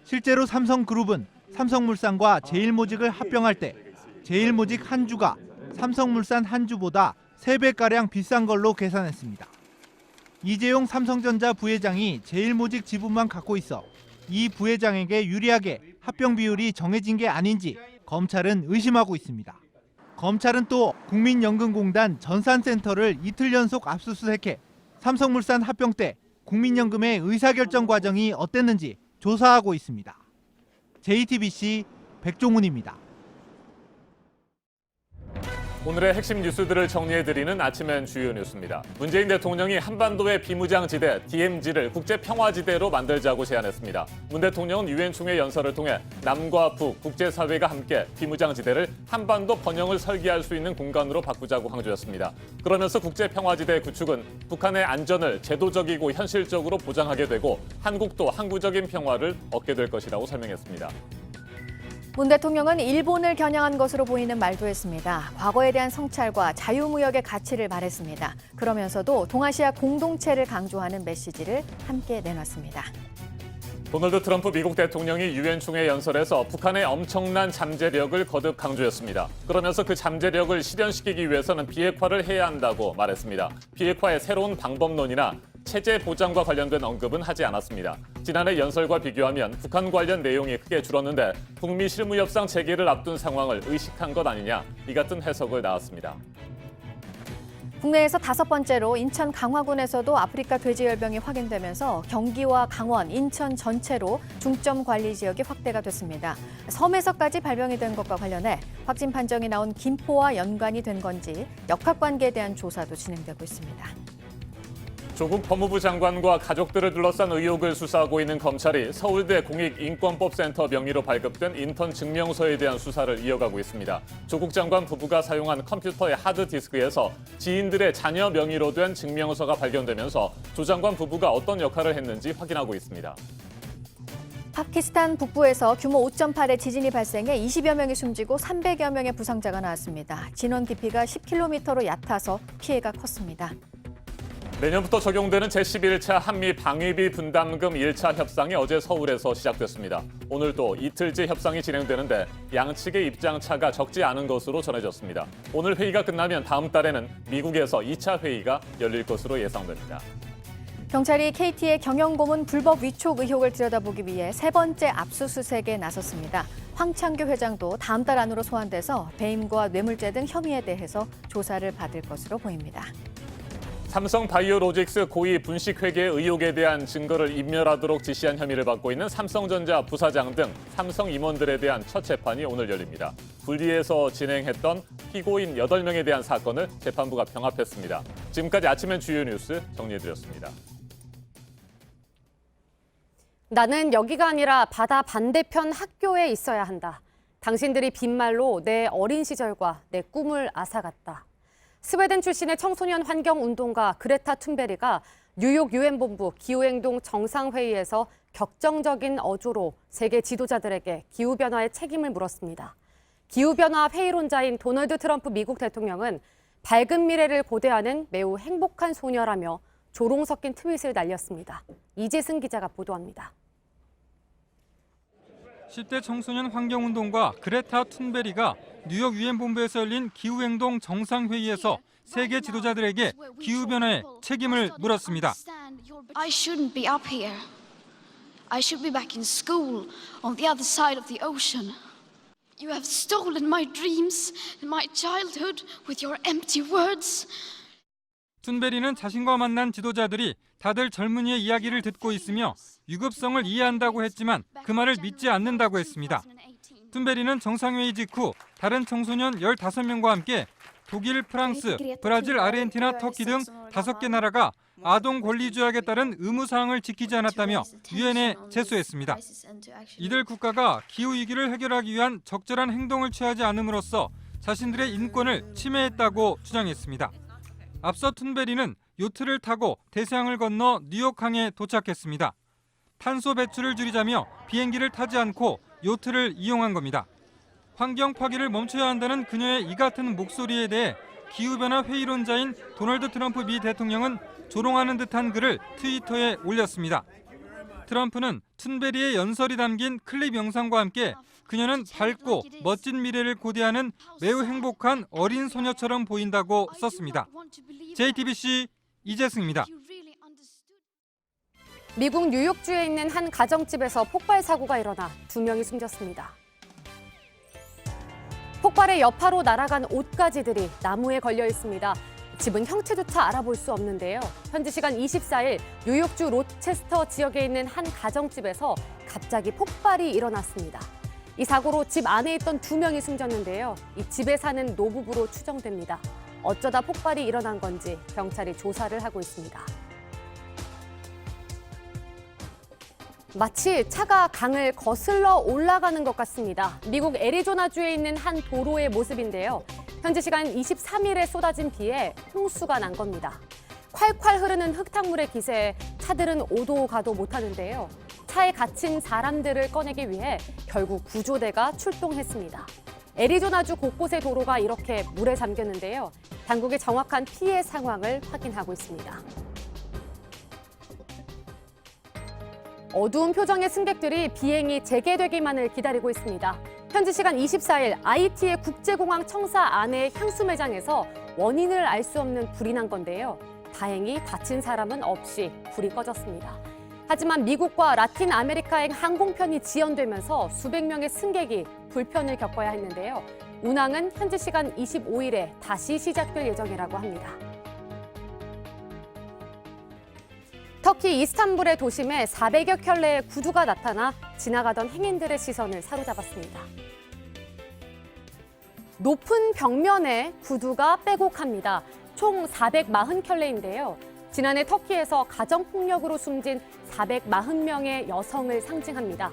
Speaker 22: 실제로 삼성그룹은 삼성물산과 제일모직을 합병할 때 제일모직 한 주가 삼성물산 한 주보다 3배가량 비싼 걸로 계산했습니다. 이재용 삼성전자 부회장이 제일모직 지분만 갖고 있어 이 부회장에게 유리하게 합병 비율이 정해진 게 아닌지 검찰은 의심하고 있습니다. 검찰은 또 국민연금공단 전산센터를 이틀 연속 압수수색해 삼성물산 합병 때 국민연금의 의사결정 과정이 어땠는지 조사하고 있습니다. JTBC 백종훈입니다.
Speaker 1: 오늘의 핵심 뉴스들을 정리해드리는 아침엔 주요 뉴스입니다. 문재인 대통령이 한반도의 비무장지대 DMZ를 국제평화지대로 만들자고 제안했습니다. 문 대통령은 유엔 총회 연설을 통해 남과 북, 국제사회가 함께 비무장지대를 한반도 번영을 설계할 수 있는 공간으로 바꾸자고 강조했습니다. 그러면서 국제평화지대 구축은 북한의 안전을 제도적이고 현실적으로 보장하게 되고 한국도 항구적인 평화를 얻게 될 것이라고 설명했습니다.
Speaker 2: 문 대통령은 일본을 겨냥한 것으로 보이는 말도 했습니다. 과거에 대한 성찰과 자유무역의 가치를 말했습니다. 그러면서도 동아시아 공동체를 강조하는 메시지를 함께 내놨습니다.
Speaker 1: 도널드 트럼프 미국 대통령이 유엔 총회 연설에서 북한의 엄청난 잠재력을 거듭 강조했습니다. 그러면서 그 잠재력을 실현시키기 위해서는 비핵화를 해야 한다고 말했습니다. 비핵화의 새로운 방법론이나 체제 보장과 관련된 언급은 하지 않았습니다. 지난해 연설과 비교하면 북한 관련 내용이 크게 줄었는데 북미 실무협상 재개를 앞둔 상황을 의식한 것 아니냐, 이 같은 해석을 낳았습니다.
Speaker 2: 국내에서 5번째로 인천 강화군에서도 아프리카 돼지열병이 확인되면서 경기와 강원, 인천 전체로 중점 관리 지역이 확대가 됐습니다. 섬에서까지 발병이 된 것과 관련해 확진 판정이 나온 김포와 연관이 된 건지 역학관계에 대한 조사도 진행되고 있습니다.
Speaker 1: 조국 법무부 장관과 가족들을 둘러싼 의혹을 수사하고 있는 검찰이 서울대 공익인권법센터 명의로 발급된 인턴 증명서에 대한 수사를 이어가고 있습니다. 조국 장관 부부가 사용한 컴퓨터의 하드디스크에서 지인들의 자녀 명의로 된 증명서가 발견되면서 조 장관 부부가 어떤 역할을 했는지 확인하고 있습니다.
Speaker 2: 파키스탄 북부에서 규모 5.8의 지진이 발생해 20여 명이 숨지고 300여 명의 부상자가 나왔습니다. 진원 깊이가 10km로 얕아서 피해가 컸습니다.
Speaker 1: 내년부터 적용되는 제11차 한미 방위비 분담금 1차 협상이 어제 서울에서 시작됐습니다. 오늘도 이틀째 협상이 진행되는데 양측의 입장 차가 적지 않은 것으로 전해졌습니다. 오늘 회의가 끝나면 다음 달에는 미국에서 2차 회의가 열릴 것으로 예상됩니다.
Speaker 2: 경찰이 KT의 경영고문 불법 위촉 의혹을 들여다보기 위해 3번째 압수수색에 나섰습니다. 황창규 회장도 다음 달 안으로 소환돼서 배임과 뇌물죄 등 혐의에 대해서 조사를 받을 것으로 보입니다.
Speaker 1: 삼성바이오로직스 고의 분식회계 의혹에 대한 증거를 인멸하도록 지시한 혐의를 받고 있는 삼성전자 부사장 등 삼성 임원들에 대한 첫 재판이 오늘 열립니다. 분리해서 진행했던 피고인 8명에 대한 사건을 재판부가 병합했습니다. 지금까지 아침엔 주요 뉴스 정리해드렸습니다.
Speaker 15: 나는 여기가 아니라 바다 반대편 학교에 있어야 한다. 당신들이 빈말로 내 어린 시절과 내 꿈을 앗아갔다. 스웨덴 출신의 청소년 환경운동가 그레타 툰베리가 뉴욕 유엔본부 기후행동 정상회의에서 격정적인 어조로 세계 지도자들에게 기후변화의 책임을 물었습니다. 기후변화 회의론자인 도널드 트럼프 미국 대통령은 밝은 미래를 고대하는 매우 행복한 소녀라며 조롱 섞인 트윗을 날렸습니다. 이재승 기자가 보도합니다.
Speaker 4: 10대 청소년 환경운동가 그레타 툰베리가 뉴욕 유엔본부에서 열린 기후행동 정상회의에서 세계 지도자들에게 기후변화의 책임을 물었습니다.
Speaker 5: I shouldn't be up here. I should be back in school on the other side of the ocean. You have stolen my dreams and my childhood with your empty words.
Speaker 4: 툰베리는 자신과 만난 지도자들이 다들 젊은이의 이야기를 듣고 있으며 유급성을 이해한다고 했지만 그 말을 믿지 않는다고 했습니다. 툰베리는 정상회의 직후 다른 청소년 15명과 함께 독일, 프랑스, 브라질, 아르헨티나, 터키 등 5개 나라가 아동 권리 조약에 따른 의무사항을 지키지 않았다며 유엔에 제소했습니다. 이들 국가가 기후위기를 해결하기 위한 적절한 행동을 취하지 않음으로써 자신들의 인권을 침해했다고 주장했습니다. 앞서 툰베리는 요트를 타고 대서양을 건너 뉴욕항에 도착했습니다. 탄소 배출을 줄이자며 비행기를 타지 않고 요트를 이용한 겁니다. 환경 파괴를 멈춰야 한다는 그녀의 이 같은 목소리에 대해 기후변화 회의론자인 도널드 트럼프 미 대통령은 조롱하는 듯한 글을 트위터에 올렸습니다. 트럼프는 툰베리의 연설이 담긴 클립 영상과 함께 그녀는 밝고 멋진 미래를 고대하는 매우 행복한 어린 소녀처럼 보인다고 썼습니다. JTBC 이재승입니다.
Speaker 15: 미국 뉴욕주에 있는 한 가정집에서 폭발 사고가 일어나 2명이 숨졌습니다. 폭발의 여파로 날아간 옷가지들이 나무에 걸려 있습니다. 집은 형체조차 알아볼 수 없는데요. 현지 시간 24일 뉴욕주 로체스터 지역에 있는 한 가정집에서 갑자기 폭발이 일어났습니다. 이 사고로 집 안에 있던 2명이 숨졌는데요. 이 집에 사는 노부부로 추정됩니다. 어쩌다 폭발이 일어난 건지 경찰이 조사를 하고 있습니다. 마치 차가 강을 거슬러 올라가는 것 같습니다. 미국 애리조나주에 있는 한 도로의 모습인데요. 현지 시간 23일에 쏟아진 비에 홍수가 난 겁니다. 콸콸 흐르는 흙탕물의 기세에 차들은 오도 가도 못하는데요. 차에 갇힌 사람들을 꺼내기 위해 결국 구조대가 출동했습니다. 애리조나주 곳곳의 도로가 이렇게 물에 잠겼는데요. 당국이 정확한 피해 상황을 확인하고 있습니다. 어두운 표정의 승객들이 비행이 재개되기만을 기다리고 있습니다. 현지 시간 24일 IT의 국제공항 청사 안의 향수 매장에서 원인을 알 수 없는 불이 난 건데요. 다행히 다친 사람은 없이 불이 꺼졌습니다. 하지만 미국과 라틴 아메리카행 항공편이 지연되면서 수백 명의 승객이 불편을 겪어야 했는데요. 운항은 현지 시간 25일에 다시 시작될 예정이라고 합니다. 터키 이스탄불의 도심에 400여 켤레의 구두가 나타나 지나가던 행인들의 시선을 사로잡았습니다. 높은 벽면에 구두가 빼곡합니다. 총 440켤레인데요. 지난해 터키에서 가정폭력으로 숨진 440명의 여성을 상징합니다.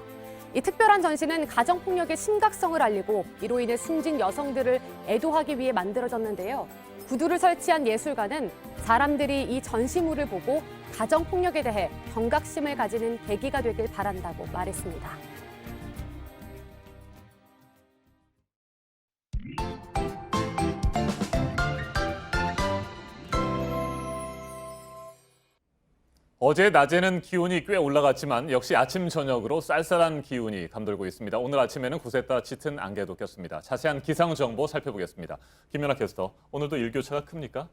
Speaker 15: 이 특별한 전시는 가정폭력의 심각성을 알리고 이로 인해 숨진 여성들을 애도하기 위해 만들어졌는데요. 구두를 설치한 예술가는 사람들이 이 전시물을 보고 가정폭력에 대해 경각심을 가지는 계기가 되길 바란다고 말했습니다.
Speaker 1: 어제 낮에는 기온이 꽤 올라갔지만 역시 아침 저녁으로 쌀쌀한 기온이 감돌고 있습니다. 오늘 아침에는 구세타 짙은 안개도 꼈습니다. 자세한 기상 정보 살펴보겠습니다. 김연아 캐스터, 오늘도 일교차가 큽니까?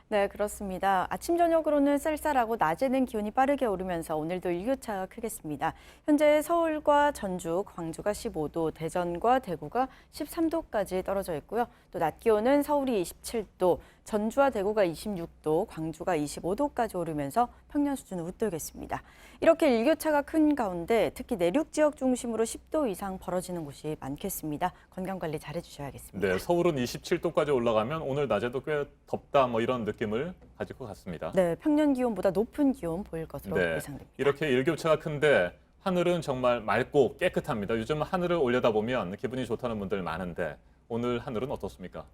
Speaker 14: 네, 그렇습니다. 아침 저녁으로는 쌀쌀하고 낮에는 기온이 빠르게 오르면서 오늘도 일교차가 크겠습니다. 현재 서울과 전주, 광주가 15도, 대전과 대구가 13도까지 떨어져 있고요. 또 낮 기온은 서울이 27도, 전주와 대구가 26도, 광주가 25도까지 오르면서 평년 수준을 웃돌겠습니다. 이렇게 일교차가 큰 가운데 특히 내륙 지역 중심으로 10도 이상 벌어지는 곳이 많겠습니다. 건강관리 잘해주셔야겠습니다.
Speaker 1: 네, 서울은 27도까지 올라가면 오늘 낮에도 꽤 덥다 뭐 이런 느낌을 가질 것 같습니다.
Speaker 14: 네, 평년 기온보다 높은 기온 보일 것으로 예상됩니다.
Speaker 1: 이렇게 일교차가 큰데 하늘은 정말 맑고 깨끗합니다. 요즘 하늘을 올려다보면 기분이 좋다는 분들 많은데 오늘 하늘은 어떻습니까?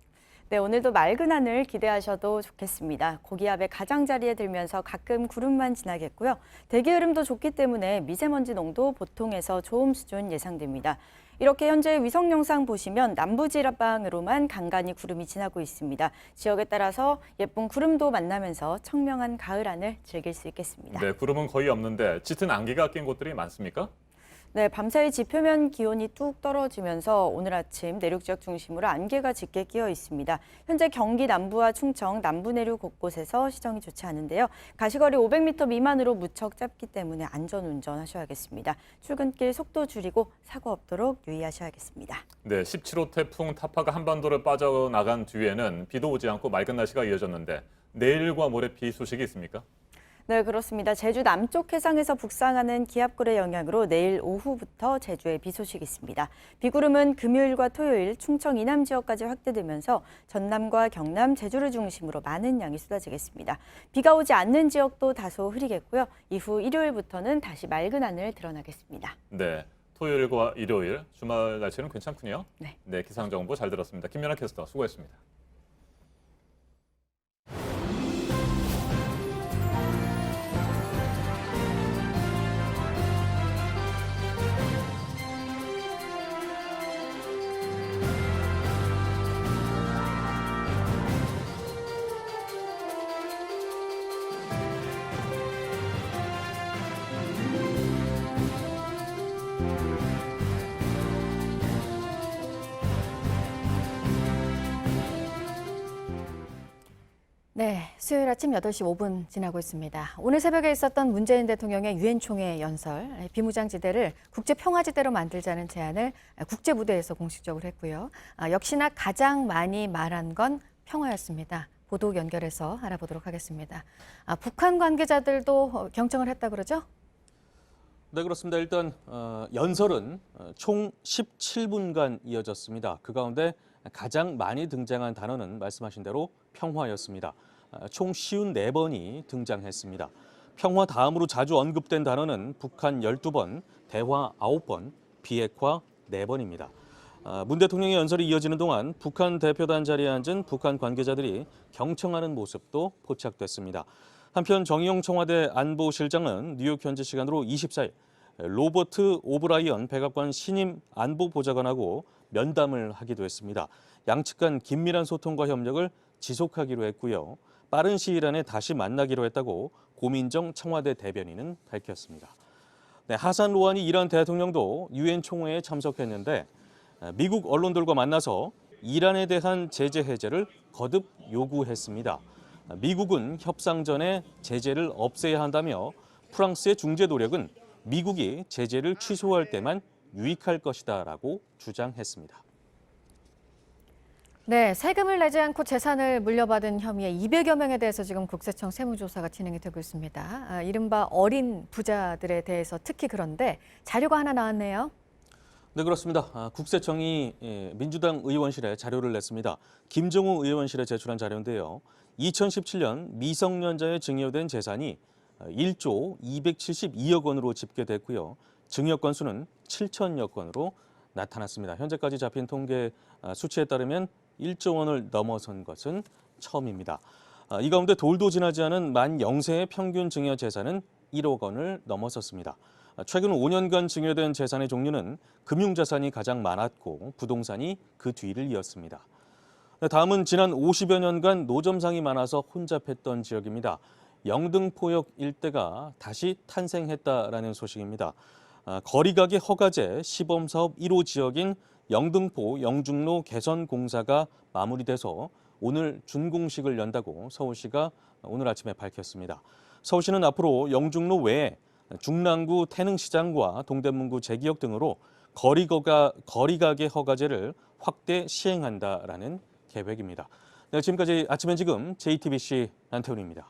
Speaker 14: 네, 오늘도 맑은 하늘 기대하셔도 좋겠습니다. 고기압의 가장자리에 들면서 가끔 구름만 지나겠고요. 대기 흐름도 좋기 때문에 미세먼지 농도 보통에서 좋음 수준 예상됩니다. 이렇게 현재 위성 영상 보시면 남부지방으로만 간간히 구름이 지나고 있습니다. 지역에 따라서 예쁜 구름도 만나면서 청명한 가을 하늘 즐길 수 있겠습니다.
Speaker 1: 네, 구름은 거의 없는데 짙은 안개가 낀 곳들이 많습니까?
Speaker 14: 네, 밤사이 지표면 기온이 뚝 떨어지면서 오늘 아침 내륙 지역 중심으로 안개가 짙게 끼어 있습니다. 현재 경기 남부와 충청, 남부 내륙 곳곳에서 시정이 좋지 않은데요. 가시거리 500m 미만으로 무척 짧기 때문에 안전운전 하셔야겠습니다. 출근길 속도 줄이고 사고 없도록 유의하셔야겠습니다.
Speaker 1: 네, 17호 태풍 타파가 한반도를 빠져나간 뒤에는 비도 오지 않고 맑은 날씨가 이어졌는데 내일과 모레 비 소식이 있습니까?
Speaker 14: 네, 그렇습니다. 제주 남쪽 해상에서 북상하는 기압골의 영향으로 내일 오후부터 제주에 비 소식이 있습니다. 비구름은 금요일과 토요일 충청 이남 지역까지 확대되면서 전남과 경남, 제주를 중심으로 많은 양이 쏟아지겠습니다. 비가 오지 않는 지역도 다소 흐리겠고요. 이후 일요일부터는 다시 맑은 하늘 드러나겠습니다.
Speaker 1: 네, 토요일과 일요일 주말 날씨는 괜찮군요.
Speaker 14: 네,
Speaker 1: 기상 정보 잘 들었습니다. 김연아 캐스터 수고했습니다.
Speaker 2: 네, 수요일 아침 8시 5분 지나고 있습니다. 오늘 새벽에 있었던 문재인 대통령의 유엔 총회 연설, 비무장지대를 국제평화지대로 만들자는 제안을 국제무대에서 공식적으로 했고요. 역시나 가장 많이 말한 건 평화였습니다. 보도 연결해서 알아보도록 하겠습니다. 북한 관계자들도 경청을 했다 그러죠?
Speaker 13: 네, 그렇습니다. 일단 연설은 총 17분간 이어졌습니다. 그 가운데 가장 많이 등장한 단어는 말씀하신 대로 평화였습니다. 총 54번이 등장했습니다. 평화 다음으로 자주 언급된 단어는 북한 12번, 대화 9번, 비핵화 4번입니다. 문 대통령의 연설이 이어지는 동안 북한 대표단 자리에 앉은 북한 관계자들이 경청하는 모습도 포착됐습니다. 한편 정의용 청와대 안보실장은 뉴욕 현지 시간으로 24일 로버트 오브라이언 백악관 신임 안보보좌관하고 면담을 하기도 했습니다. 양측 간 긴밀한 소통과 협력을 지속하기로 했고요. 빠른 시일 안에 다시 만나기로 했다고 고민정 청와대 대변인은 밝혔습니다. 네, 하산 로하니 이란 대통령도 유엔 총회에 참석했는데 미국 언론들과 만나서 이란에 대한 제재 해제를 거듭 요구했습니다. 미국은 협상 전에 제재를 없애야 한다며 프랑스의 중재 노력은 미국이 제재를 취소할 때만 유익할 것이다라고 주장했습니다.
Speaker 2: 네, 세금을 내지 않고 재산을 물려받은 혐의의 200여 명에 대해서 지금 국세청 세무조사가 진행이 되고 있습니다. 이른바 어린 부자들에 대해서 특히 그런데 자료가 하나 나왔네요.
Speaker 13: 네, 그렇습니다. 국세청이 민주당 의원실에 자료를 냈습니다. 김정우 의원실에 제출한 자료인데요. 2017년 미성년자에 증여된 재산이 1조 272억 원으로 집계됐고요. 증여 건수는 7천여 건으로 나타났습니다. 현재까지 잡힌 통계 수치에 따르면 1조 원을 넘어선 것은 처음입니다. 이 가운데 돌도 지나지 않은 만 0세의 평균 증여 재산은 1억 원을 넘어섰습니다. 최근 5년간 증여된 재산의 종류는 금융자산이 가장 많았고 부동산이 그 뒤를 이었습니다. 다음은 지난 50여 년간 노점상이 많아서 혼잡했던 지역입니다. 영등포역 일대가 다시 탄생했다라는 소식입니다. 거리가게 허가제 시범사업 1호 지역인 영등포 영중로 개선 공사가 마무리돼서 오늘 준공식을 연다고 서울시가 오늘 아침에 밝혔습니다. 서울시는 앞으로 영중로 외에 중랑구 태능시장과 동대문구 재기역 등으로 거리가게 허가제를 확대 시행한다라는 계획입니다. 네, 지금까지 아침엔 지금 JTBC 안태훈입니다.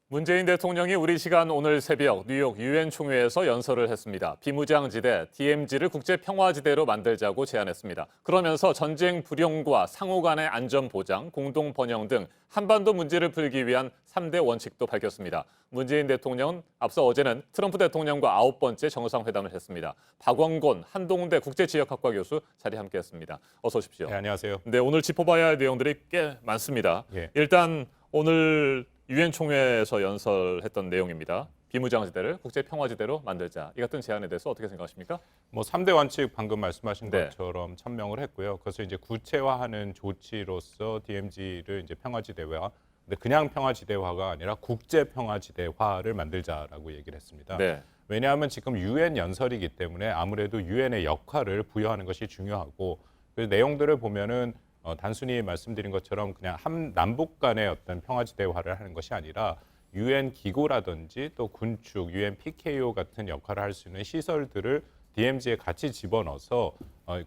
Speaker 1: 문재인 대통령이 우리 시간 오늘 새벽 뉴욕 유엔 총회에서 연설을 했습니다. 비무장지대 DMZ를 국제평화지대로 만들자고 제안했습니다. 그러면서 전쟁 불용과 상호 간의 안전 보장, 공동 번영 등 한반도 문제를 풀기 위한 3대 원칙도 밝혔습니다. 문재인 대통령은 앞서 어제는 트럼프 대통령과 9번째 정상회담을 했습니다. 박원곤 한동대 국제지역학과 교수 자리 함께했습니다. 어서 오십시오.
Speaker 3: 네, 안녕하세요.
Speaker 1: 네, 오늘 짚어봐야 할 내용들이 꽤 많습니다.
Speaker 3: 예.
Speaker 1: 일단 오늘 유엔 총회에서 연설했던 내용입니다. 비무장지대를 국제평화지대로 만들자. 이 같은 제안에 대해서 어떻게 생각하십니까?
Speaker 3: 뭐 3대 원칙 방금 말씀하신
Speaker 1: 네.
Speaker 3: 것처럼 천명을 했고요. 그것을 이제 구체화하는 조치로서 DMZ를 이제 평화지대화, 근데 그냥 평화지대화가 아니라 국제평화지대화를 만들자라고 얘기를 했습니다.
Speaker 1: 네.
Speaker 3: 왜냐하면 지금 유엔 연설이기 때문에 아무래도 유엔의 역할을 부여하는 것이 중요하고 그 내용들을 보면은 단순히 말씀드린 것처럼 그냥 남북 간의 어떤 평화지 대화를 하는 것이 아니라 유엔 기구라든지 또 군축, 유엔 PKO 같은 역할을 할 수 있는 시설들을 DMZ에 같이 집어넣어서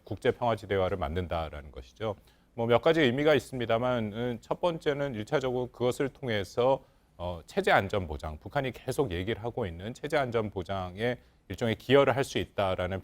Speaker 3: 국제 평화지 대화를 만든다라는 것이죠. 뭐 몇 가지 의미가 있습니다만 첫 번째는 1차적으로 그것을 통해서 체제 안전 보장, 북한이 계속 얘기를 하고 있는 체제 안전 보장에 일종의 기여를 할 수 있다라는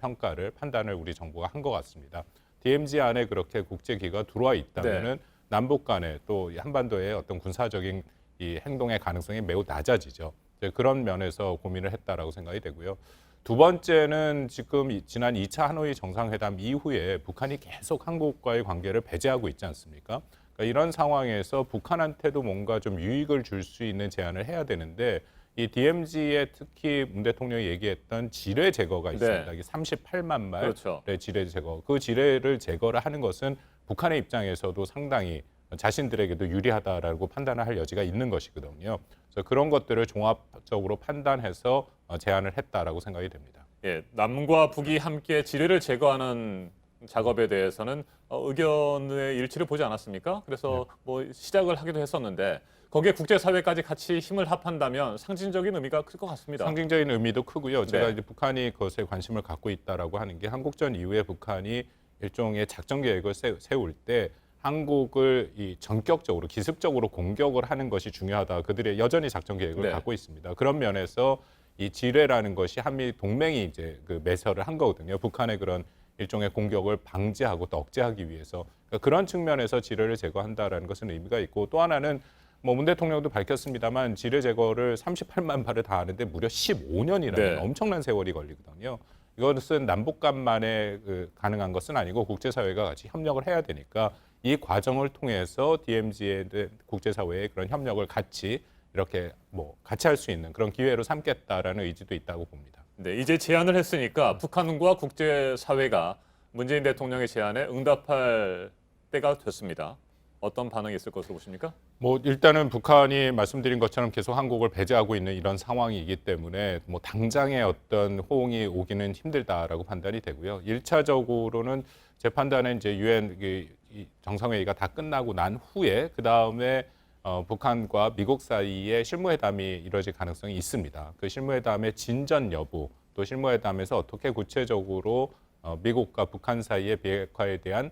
Speaker 3: 판단을 우리 정부가 한 것 같습니다. DMZ 안에 그렇게 국제기가 들어와 있다면은
Speaker 1: 네.
Speaker 3: 남북 간에 또 한반도의 어떤 군사적인 이 행동의 가능성이 매우 낮아지죠. 그런 면에서 고민을 했다라고 생각이 되고요. 두 번째는 지금 지난 2차 하노이 정상회담 이후에 북한이 계속 한국과의 관계를 배제하고 있지 않습니까? 그러니까 이런 상황에서 북한한테도 뭔가 좀 유익을 줄 수 있는 제안을 해야 되는데 이 DMZ에 특히 문 대통령이 얘기했던 지뢰 제거가 있습니다.
Speaker 1: 네.
Speaker 3: 38만 말의
Speaker 1: 그렇죠.
Speaker 3: 지뢰 제거. 그 지뢰를 제거를 하는 것은 북한의 입장에서도 상당히 자신들에게도 유리하다라고 판단을 할 여지가 있는 것이거든요. 그래서 그런 것들을 종합적으로 판단해서 제안을 했다라고 생각이 됩니다.
Speaker 1: 예, 남과 북이 함께 지뢰를 제거하는 작업에 대해서는 의견의 일치를 보지 않았습니까? 그래서 뭐 시작을 하기도 했었는데 거기에 국제사회까지 같이 힘을 합한다면 상징적인 의미가 클 것 같습니다.
Speaker 3: 상징적인 의미도 크고요. 제가
Speaker 1: 네.
Speaker 3: 이제 북한이 그것에 관심을 갖고 있다라고 하는 게 한국전 이후에 북한이 일종의 작전 계획을 세울 때 한국을 이 전격적으로 기습적으로 공격을 하는 것이 중요하다. 그들의 여전히 작전 계획을
Speaker 1: 네.
Speaker 3: 갖고 있습니다. 그런 면에서 이 지뢰라는 것이 한미 동맹이 이제 그 매설을 한 거거든요. 북한의 그런 일종의 공격을 방지하고 또 억제하기 위해서 그러니까 그런 측면에서 지뢰를 제거한다라는 것은 의미가 있고 또 하나는 뭐 문 대통령도 밝혔습니다만 지뢰 제거를 38만 발을 다 하는데 무려 15년이라는
Speaker 1: 네.
Speaker 3: 엄청난 세월이 걸리거든요. 이것은 남북 간만에 가능한 것은 아니고 국제사회가 같이 협력을 해야 되니까 이 과정을 통해서 DMZ에 대한 국제사회의 그런 협력을 같이 이렇게 뭐 같이 할 수 있는 그런 기회로 삼겠다라는 의지도 있다고 봅니다.
Speaker 1: 네, 이제 제안을 했으니까 북한과 국제사회가 문재인 대통령의 제안에 응답할 때가 됐습니다. 어떤 반응이 있을 것으로 보십니까?
Speaker 3: 뭐 일단은 북한이 말씀드린 것처럼 계속 한국을 배제하고 있는 이런 상황이기 때문에 뭐 당장의 어떤 호응이 오기는 힘들다라고 판단이 되고요. 1차적으로는 제 판단은 이제 유엔 정상회의가 다 끝나고 난 후에 그 다음에 북한과 미국 사이에 실무회담이 이루어질 가능성이 있습니다. 그 실무회담의 진전 여부 또 실무회담에서 어떻게 구체적으로 미국과 북한 사이의 비핵화에 대한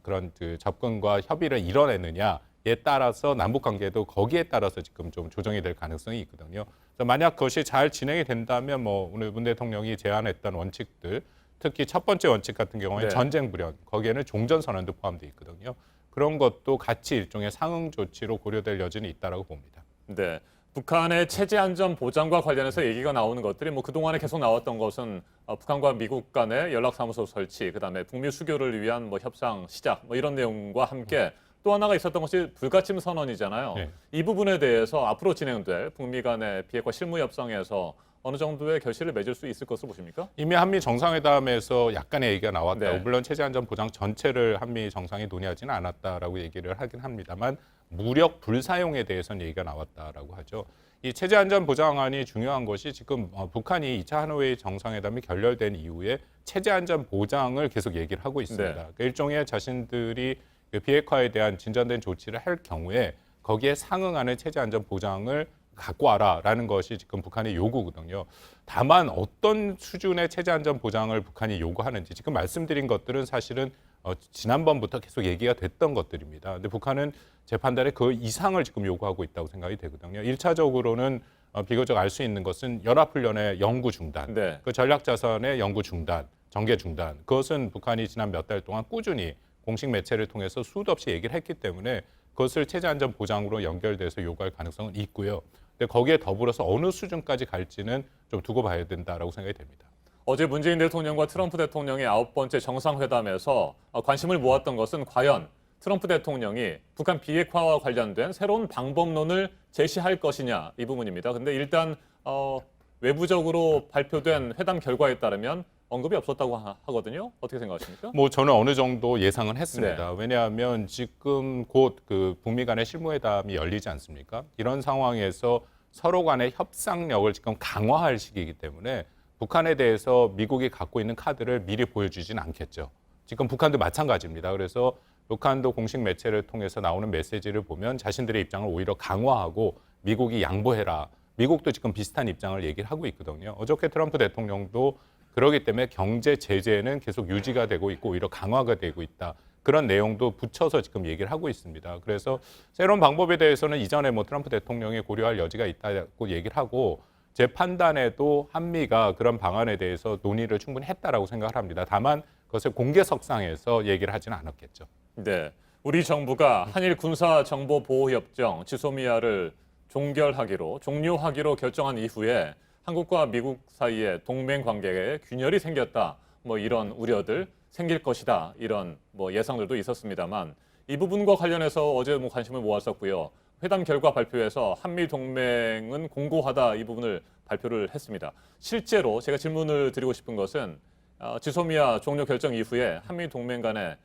Speaker 3: 그런 그 접근과 협의를 이뤄내느냐에 따라서 남북 관계도 거기에 따라서 지금 좀 조정이 될 가능성이 있거든요. 그래서 만약 그것이 잘 진행이 된다면 뭐 오늘 문 대통령이 제안했던 원칙들, 특히 첫 번째 원칙 같은 경우에
Speaker 1: 네.
Speaker 3: 전쟁 불연, 거기에는 종전 선언도 포함되어 있거든요. 그런 것도 같이 일종의 상응 조치로 고려될 여지는 있다라고 봅니다.
Speaker 1: 네. 북한의 체제 안전 보장과 관련해서 얘기가 나오는 것들이 뭐 그동안에 계속 나왔던 것은 북한과 미국 간의 연락사무소 설치, 그다음에 북미 수교를 위한 뭐 협상 시작 뭐 이런 내용과 함께 또 하나가 있었던 것이 불가침 선언이잖아요.
Speaker 3: 네.
Speaker 1: 이 부분에 대해서 앞으로 진행될 북미 간의 비핵화 실무 협상에서 어느 정도의 결실을 맺을 수 있을 것으로 보십니까?
Speaker 3: 이미 한미 정상회담에서 약간의 얘기가 나왔다고
Speaker 1: 네.
Speaker 3: 물론 체제 안전 보장 전체를 한미 정상이 논의하지는 않았다라고 얘기를 하긴 합니다만 무력 불사용에 대해서는 얘기가 나왔다라고 하죠. 이 체제 안전 보장안이 중요한 것이 지금 북한이 2차 하노이 정상회담이 결렬된 이후에 체제 안전 보장을 계속 얘기를 하고 있습니다.
Speaker 1: 네.
Speaker 3: 그러니까 일종의 자신들이 그 비핵화에 대한 진전된 조치를 할 경우에 거기에 상응하는 체제 안전 보장을 갖고 와라라는 것이 지금 북한의 요구거든요. 다만 어떤 수준의 체제 안전 보장을 북한이 요구하는지 지금 말씀드린 것들은 사실은 지난번부터 계속 얘기가 됐던 것들입니다. 근데 북한은 제 판단에 그 이상을 지금 요구하고 있다고 생각이 되거든요. 1차적으로는 비교적 알 수 있는 것은 연합훈련의 영구 중단,
Speaker 1: 네.
Speaker 3: 그 전략자산의 영구 중단, 전개 중단. 그것은 북한이 지난 몇 달 동안 꾸준히 공식 매체를 통해서 수도 없이 얘기를 했기 때문에 그것을 체제 안전 보장으로 연결돼서 요구할 가능성은 있고요. 근데 거기에 더불어서 어느 수준까지 갈지는 좀 두고 봐야 된다라고 생각이 됩니다.
Speaker 1: 어제 문재인 대통령과 트럼프 대통령의 9번째 정상회담에서 관심을 모았던 것은 과연 트럼프 대통령이 북한 비핵화와 관련된 새로운 방법론을 제시할 것이냐 이 부분입니다. 근데 일단 외부적으로 발표된 회담 결과에 따르면 언급이 없었다고 하거든요. 어떻게 생각하십니까?
Speaker 3: 뭐 저는 어느 정도 예상은 했습니다.
Speaker 1: 네.
Speaker 3: 왜냐하면 지금 곧 그 북미 간의 실무회담이 열리지 않습니까? 이런 상황에서 서로 간의 협상력을 지금 강화할 시기이기 때문에 북한에 대해서 미국이 갖고 있는 카드를 미리 보여주진 않겠죠. 지금 북한도 마찬가지입니다. 그래서 북한도 공식 매체를 통해서 나오는 메시지를 보면 자신들의 입장을 오히려 강화하고 미국이 양보해라. 미국도 지금 비슷한 입장을 얘기를 하고 있거든요. 어저께 트럼프 대통령도 그렇기 때문에 경제 제재는 계속 유지가 되고 있고 오히려 강화가 되고 있다. 그런 내용도 붙여서 지금 얘기를 하고 있습니다. 그래서 새로운 방법에 대해서는 이전에 뭐 트럼프 대통령이 고려할 여지가 있다고 얘기를 하고 제 판단에도 한미가 그런 방안에 대해서 논의를 충분히 했다라고 생각을 합니다. 다만 그것을 공개석상에서 얘기를 하지는 않았겠죠.
Speaker 1: 네, 우리 정부가 한일 군사정보보호협정 지소미아를 종료하기로 결정한 이후에 한국과 미국 사이에 동맹 관계에 균열이 생겼다. 뭐 이런 우려들 생길 것이다. 이런 뭐 예상들도 있었습니다만 이 부분과 관련해서 어제 뭐 관심을 모았었고요. 회담 결과 발표에서 한미 동맹은 공고하다 이 부분을 발표를 했습니다. 실제로 제가 질문을 드리고 싶은 것은 지소미아 종료 결정 이후에 한미 동맹 간에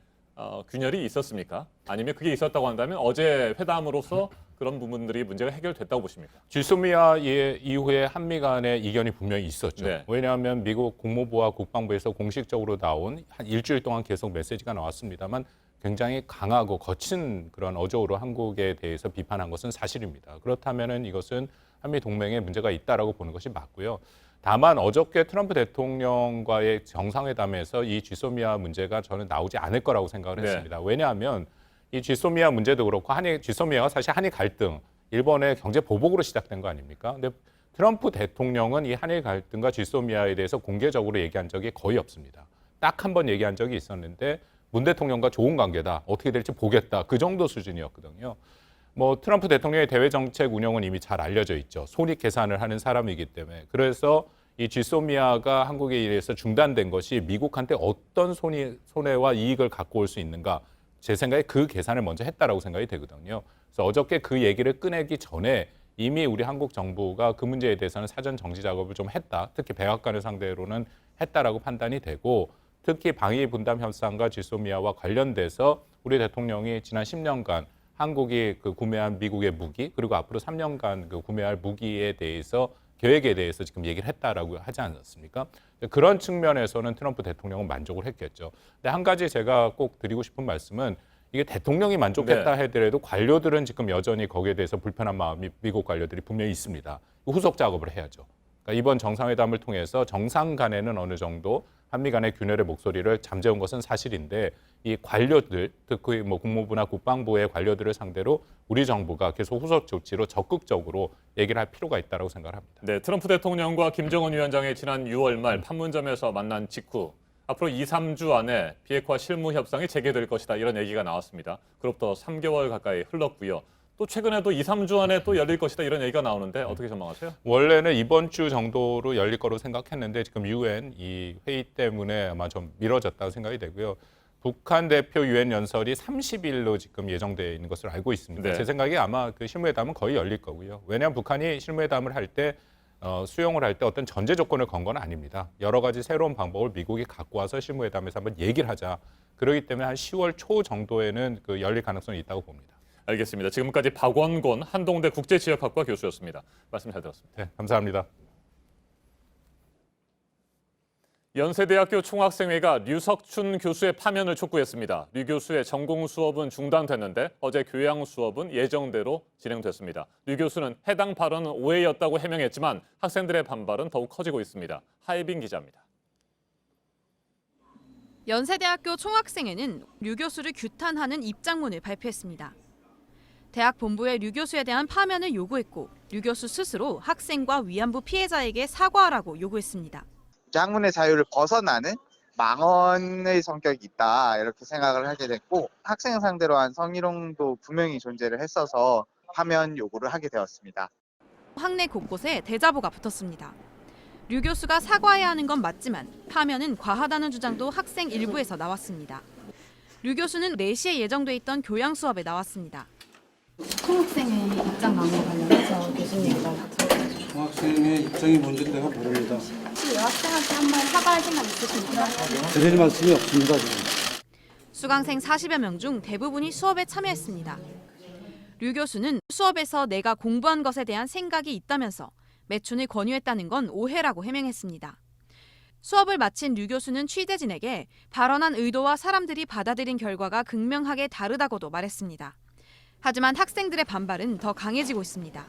Speaker 1: 균열이 있었습니까? 아니면 그게 있었다고 한다면 어제 회담으로서 그런 부분들이 문제가 해결됐다고 보십니까?
Speaker 3: 지소미아 이후에 한미 간의 이견이 분명히 있었죠.
Speaker 1: 네.
Speaker 3: 왜냐하면 미국 국무부와 국방부에서 공식적으로 나온 한 일주일 동안 계속 메시지가 나왔습니다만 굉장히 강하고 거친 그런 어조로 한국에 대해서 비판한 것은 사실입니다. 그렇다면 이것은 한미 동맹에 문제가 있다라고 보는 것이 맞고요. 다만 어저께 트럼프 대통령과의 정상회담에서 이 지소미아 문제가 저는 나오지 않을 거라고 생각을 했습니다. 왜냐하면 이 지소미아 문제도 그렇고 지소미아가 사실 한일 갈등, 일본의 경제 보복으로 시작된 거 아닙니까? 근데 트럼프 대통령은 이 한일 갈등과 지소미아에 대해서 공개적으로 얘기한 적이 거의 없습니다. 딱 한 번 얘기한 적이 있었는데 문 대통령과 좋은 관계다. 어떻게 될지 보겠다. 그 정도 수준이었거든요. 뭐 트럼프 대통령의 대외 정책 운영은 이미 잘 알려져 있죠. 손익 계산을 하는 사람이기 때문에. 그래서 이 지소미아가 한국에 의해서 중단된 것이 미국한테 어떤 손해와 이익을 갖고 올 수 있는가. 제 생각에 그 계산을 먼저 했다라고 생각이 되거든요. 그래서 어저께 그 얘기를 꺼내기 전에 이미 우리 한국 정부가 그 문제에 대해서는 사전 정지 작업을 좀 했다. 특히 백악관을 상대로는 했다라고 판단이 되고 특히 방위 분담 협상과 지소미아와 관련돼서 우리 대통령이 지난 10년간 한국이 그 구매한 미국의 무기 그리고 앞으로 3년간 그 구매할 무기에 대해서 계획에 대해서 지금 얘기를 했다라고 하지 않았습니까? 그런 측면에서는 트럼프 대통령은 만족을 했겠죠. 근데 한 가지 제가 꼭 드리고 싶은 말씀은 이게 대통령이 만족했다 하더라도 관료들은 지금 여전히 거기에 대해서 불편한 마음이 미국 관료들이 분명히 있습니다. 후속 작업을 해야죠. 그러니까 이번 정상회담을 통해서 정상 간에는 어느 정도 한미 간의 균열의 목소리를 잠재운 것은 사실인데 이 관료들, 특히 뭐 국무부나 국방부의 관료들을 상대로 우리 정부가 계속 후속 조치로 적극적으로 얘기를 할 필요가 있다고 생각을 합니다.
Speaker 1: 네, 트럼프 대통령과 김정은 위원장이 지난 6월 말 판문점에서 만난 직후 앞으로 2, 3주 안에 비핵화 실무 협상이 재개될 것이다 이런 얘기가 나왔습니다. 그로부터 3개월 가까이 흘렀고요. 또 최근에도 2, 3주 안에 또 열릴 것이다 이런 얘기가 나오는데 어떻게 전망하세요?
Speaker 3: 원래는 이번 주 정도로 열릴 거로 생각했는데 지금 유엔 이 회의 때문에 아마 좀 미뤄졌다고 생각이 되고요. 북한 대표 유엔 연설이 30일로 지금 예정되어 있는 것으로 알고 있습니다.
Speaker 1: 네.
Speaker 3: 제 생각에 아마 그 실무회담은 거의 열릴 거고요. 왜냐하면 북한이 실무회담을 할 때 수용을 할 때 어떤 전제 조건을 건 건 아닙니다. 여러 가지 새로운 방법을 미국이 갖고 와서 실무회담에서 한번 얘기를 하자. 그렇기 때문에 한 10월 초 정도에는 그 열릴 가능성이 있다고 봅니다.
Speaker 1: 알겠습니다. 지금까지 박원곤 한동대 국제지역학과 교수였습니다. 말씀 잘 들었습니다.
Speaker 3: 네, 감사합니다.
Speaker 1: 연세대학교 총학생회가 류석춘 교수의 파면을 촉구했습니다. 류 교수의 전공 수업은 중단됐는데 어제 교양 수업은 예정대로 진행됐습니다. 류 교수는 해당 발언은 오해였다고 해명했지만 학생들의 반발은 더욱 커지고 있습니다. 하예빈 기자입니다.
Speaker 7: 연세대학교 총학생회는 류 교수를 규탄하는 입장문을 발표했습니다. 대학 본부에 류 교수에 대한 파면을 요구했고 류 교수 스스로 학생과 위안부 피해자에게 사과하라고 요구했습니다.
Speaker 8: 학문의 자유를 벗어나는 망언의 성격이 있다 이렇게 생각을 하게 됐고 학생 상대로 한 성희롱도 분명히 존재를 했어서 파면 요구를 하게 되었습니다.
Speaker 7: 학내 곳곳에 대자보가 붙었습니다. 류 교수가 사과해야 하는 건 맞지만 파면은 과하다는 주장도 학생 일부에서 나왔습니다. 류 교수는 4시에 예정돼 있던 교양 수업에 나왔습니다.
Speaker 23: 총학생의 입장 나온 거 관련해서 교수님 얘기
Speaker 24: 총학생의 입장이 뭔지 내가 모릅니다.
Speaker 23: 혹시 여학생한테 한번 사과할 생각 있으십니까?
Speaker 24: 드릴 말씀이 없습니다. 지금.
Speaker 7: 수강생 40여 명 중 대부분이 수업에 참여했습니다. 류 교수는 수업에서 내가 공부한 것에 대한 생각이 있다면서 매춘을 권유했다는 건 오해라고 해명했습니다. 수업을 마친 류 교수는 취재진에게 발언한 의도와 사람들이 받아들인 결과가 극명하게 다르다고도 말했습니다. 하지만 학생들의 반발은 더 강해지고 있습니다.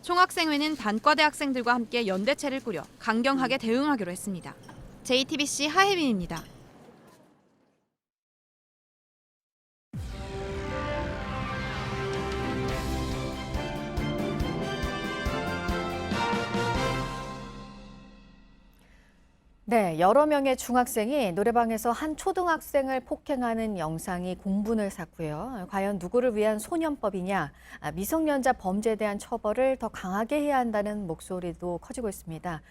Speaker 7: 총학생회는 단과대 학생들과 함께 연대체를 꾸려 강경하게 대응하기로 했습니다. JTBC 하혜빈입니다.
Speaker 2: 네, 여러 명의 중학생이 노래방에서 한 초등학생을 폭행하는 영상이 공분을 샀고요. 과연 누구를 위한 소년법이냐, 미성년자 범죄에 대한 처벌을 더 강하게 해야 한다는 목소리도 커지고 있습니다.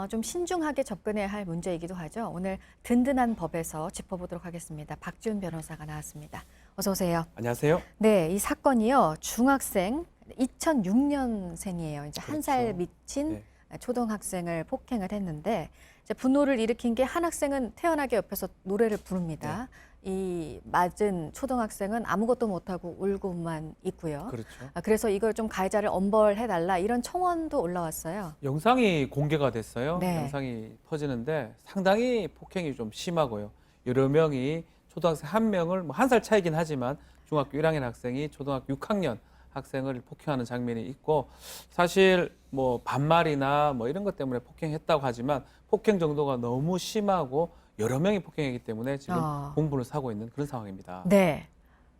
Speaker 2: 좀 신중하게 접근해야 할 문제이기도 하죠. 오늘 든든한 법에서 짚어보도록 하겠습니다. 박지훈 변호사가 나왔습니다. 어서 오세요.
Speaker 25: 안녕하세요.
Speaker 2: 네, 이 사건이요. 중학생 2006년생이에요. 이제 한 살 미친 초등학생을 폭행을 했는데 이제 분노를 일으킨 게 한 학생은 태연하게 옆에서 노래를 부릅니다. 이 맞은 초등학생은 아무것도 못하고 울고만 있고요.
Speaker 25: 그렇죠.
Speaker 2: 그래서 이걸 좀 가해자를 엄벌해달라 이런 청원도 올라왔어요.
Speaker 25: 영상이 공개가 됐어요.
Speaker 2: 네.
Speaker 25: 영상이 퍼지는데 상당히 폭행이 좀 심하고요. 여러 명이 초등학생 한 명을 뭐 한 살 차이긴 하지만 중학교 1학년 학생이 초등학교 6학년 학생을 폭행하는 장면이 있고 사실 뭐 반말이나 뭐 이런 것 때문에 폭행했다고 하지만 폭행 정도가 너무 심하고 여러 명이 폭행했기 때문에 지금 공분을 사고 있는 그런 상황입니다.
Speaker 2: 네.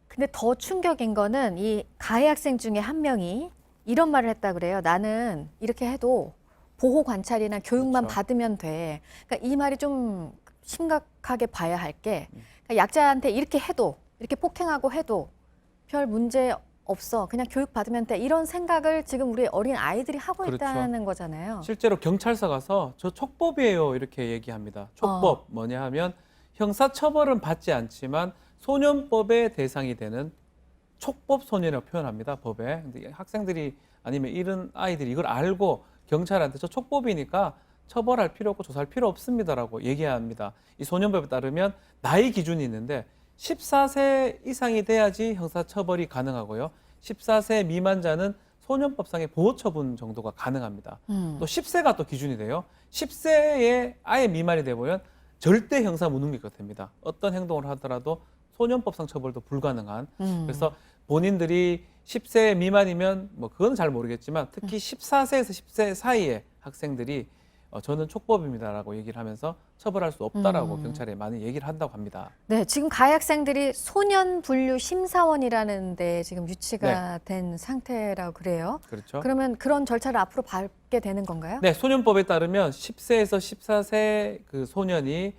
Speaker 2: 근데 더 충격인 거는 이 가해 학생 중에 한 명이 이런 말을 했다 그래요. 나는 이렇게 해도 보호 관찰이나 교육만
Speaker 25: 그렇죠.
Speaker 2: 받으면 돼. 그러니까 이 말이 좀 심각하게 봐야 할 게 그러니까 약자한테 이렇게 해도 이렇게 폭행하고 해도 별 문제 없어. 그냥 교육 받으면 돼. 이런 생각을 지금 우리 어린 아이들이 하고
Speaker 25: 그렇죠.
Speaker 2: 있다는 거잖아요.
Speaker 25: 실제로 경찰서 가서 저 촉법이에요 이렇게 얘기합니다. 촉법 뭐냐 하면 형사처벌은 받지 않지만 소년법의 대상이 되는 촉법 소년이라고 표현합니다. 법에. 근데 학생들이 아니면 이런 아이들이 이걸 알고 경찰한테 저 촉법이니까 처벌할 필요 없고 조사할 필요 없습니다라고 얘기합니다. 이 소년법에 따르면 나이 기준이 있는데 14세 이상이 돼야지 형사처벌이 가능하고요. 14세 미만자는 소년법상의 보호처분 정도가 가능합니다. 또 10세가 또 기준이 돼요. 10세에 아예 미만이 되면 절대 형사무능력이 됩니다. 어떤 행동을 하더라도 소년법상 처벌도 불가능한. 그래서 본인들이 10세 미만이면 뭐 그건 잘 모르겠지만 특히 14세에서 10세 사이의 학생들이 저는 촉법입니다라고 얘기를 하면서 처벌할 수 없다라고 경찰에 많이 얘기를 한다고 합니다.
Speaker 2: 네, 지금 가해 학생들이 소년분류 심사원이라는 데 지금 유치가 된 상태라고 그래요.
Speaker 25: 그렇죠.
Speaker 2: 그러면 그런 절차를 앞으로 밟게 되는 건가요?
Speaker 25: 네, 소년법에 따르면 10세에서 14세 그 소년이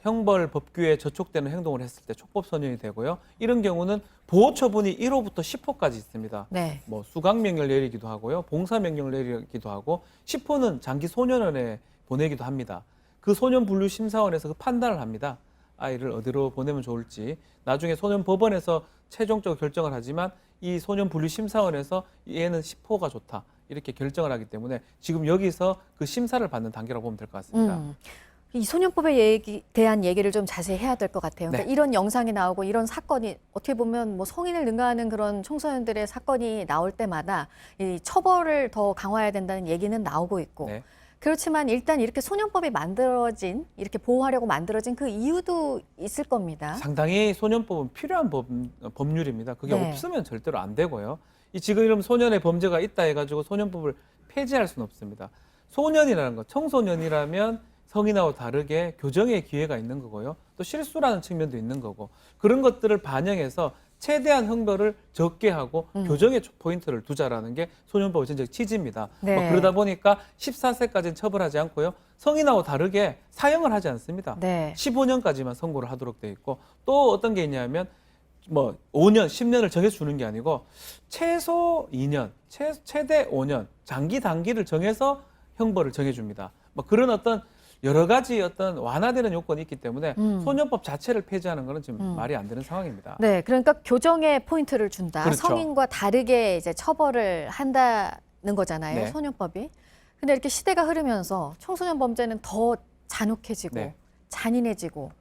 Speaker 25: 형벌 법규에 저촉되는 행동을 했을 때 촉법 소년이 되고요. 이런 경우는 보호 처분이 1호부터 10호까지 있습니다.
Speaker 2: 네.
Speaker 25: 뭐 수강 명령을 내리기도 하고요. 봉사 명령을 내리기도 하고 10호는 장기 소년원에 보내기도 합니다. 그 소년 분류 심사원에서 그 판단을 합니다. 아이를 어디로 보내면 좋을지. 나중에 소년 법원에서 최종적으로 결정을 하지만 이 소년 분류 심사원에서 얘는 10호가 좋다. 이렇게 결정을 하기 때문에 지금 여기서 그 심사를 받는 단계라고 보면 될 것 같습니다.
Speaker 2: 이 소년법에 대한 얘기를 좀 자세히 해야 될 것 같아요. 그러니까
Speaker 25: 네.
Speaker 2: 이런 영상이 나오고 이런 사건이 어떻게 보면 뭐 성인을 능가하는 그런 청소년들의 사건이 나올 때마다 이 처벌을 더 강화해야 된다는 얘기는 나오고 있고
Speaker 25: 네.
Speaker 2: 그렇지만 일단 이렇게 소년법이 만들어진 이렇게 보호하려고 만들어진 그 이유도 있을 겁니다.
Speaker 25: 상당히 소년법은 필요한 법률입니다. 그게
Speaker 2: 네.
Speaker 25: 없으면 절대로 안 되고요. 이 지금 이런 소년의 범죄가 있다 해가지고 소년법을 폐지할 수는 없습니다. 소년이라는 거, 청소년이라면 성인하고 다르게 교정의 기회가 있는 거고요. 또 실수라는 측면도 있는 거고 그런 것들을 반영해서 최대한 형벌을 적게 하고 교정의 포인트를 두자라는 게 소년법의 전적 취지입니다.
Speaker 2: 네.
Speaker 25: 그러다 보니까 14세까지는 처벌하지 않고요. 성인하고 다르게 사형을 하지 않습니다.
Speaker 2: 네.
Speaker 25: 15년까지만 선고를 하도록 돼 있고 또 어떤 게 있냐면 뭐 5년, 10년을 정해주는 게 아니고 최소 2년, 최대 5년, 장기 단기를 정해서 형벌을 정해줍니다. 뭐 그런 어떤 여러 가지 어떤 완화되는 요건이 있기 때문에 소년법 자체를 폐지하는 것은 지금 말이 안 되는 상황입니다.
Speaker 2: 네, 그러니까 교정에 포인트를 준다.
Speaker 25: 그렇죠.
Speaker 2: 성인과 다르게 이제 처벌을 한다는 거잖아요.
Speaker 25: 네.
Speaker 2: 소년법이. 근데 이렇게 시대가 흐르면서 청소년 범죄는 더 잔혹해지고
Speaker 25: 네.
Speaker 2: 잔인해지고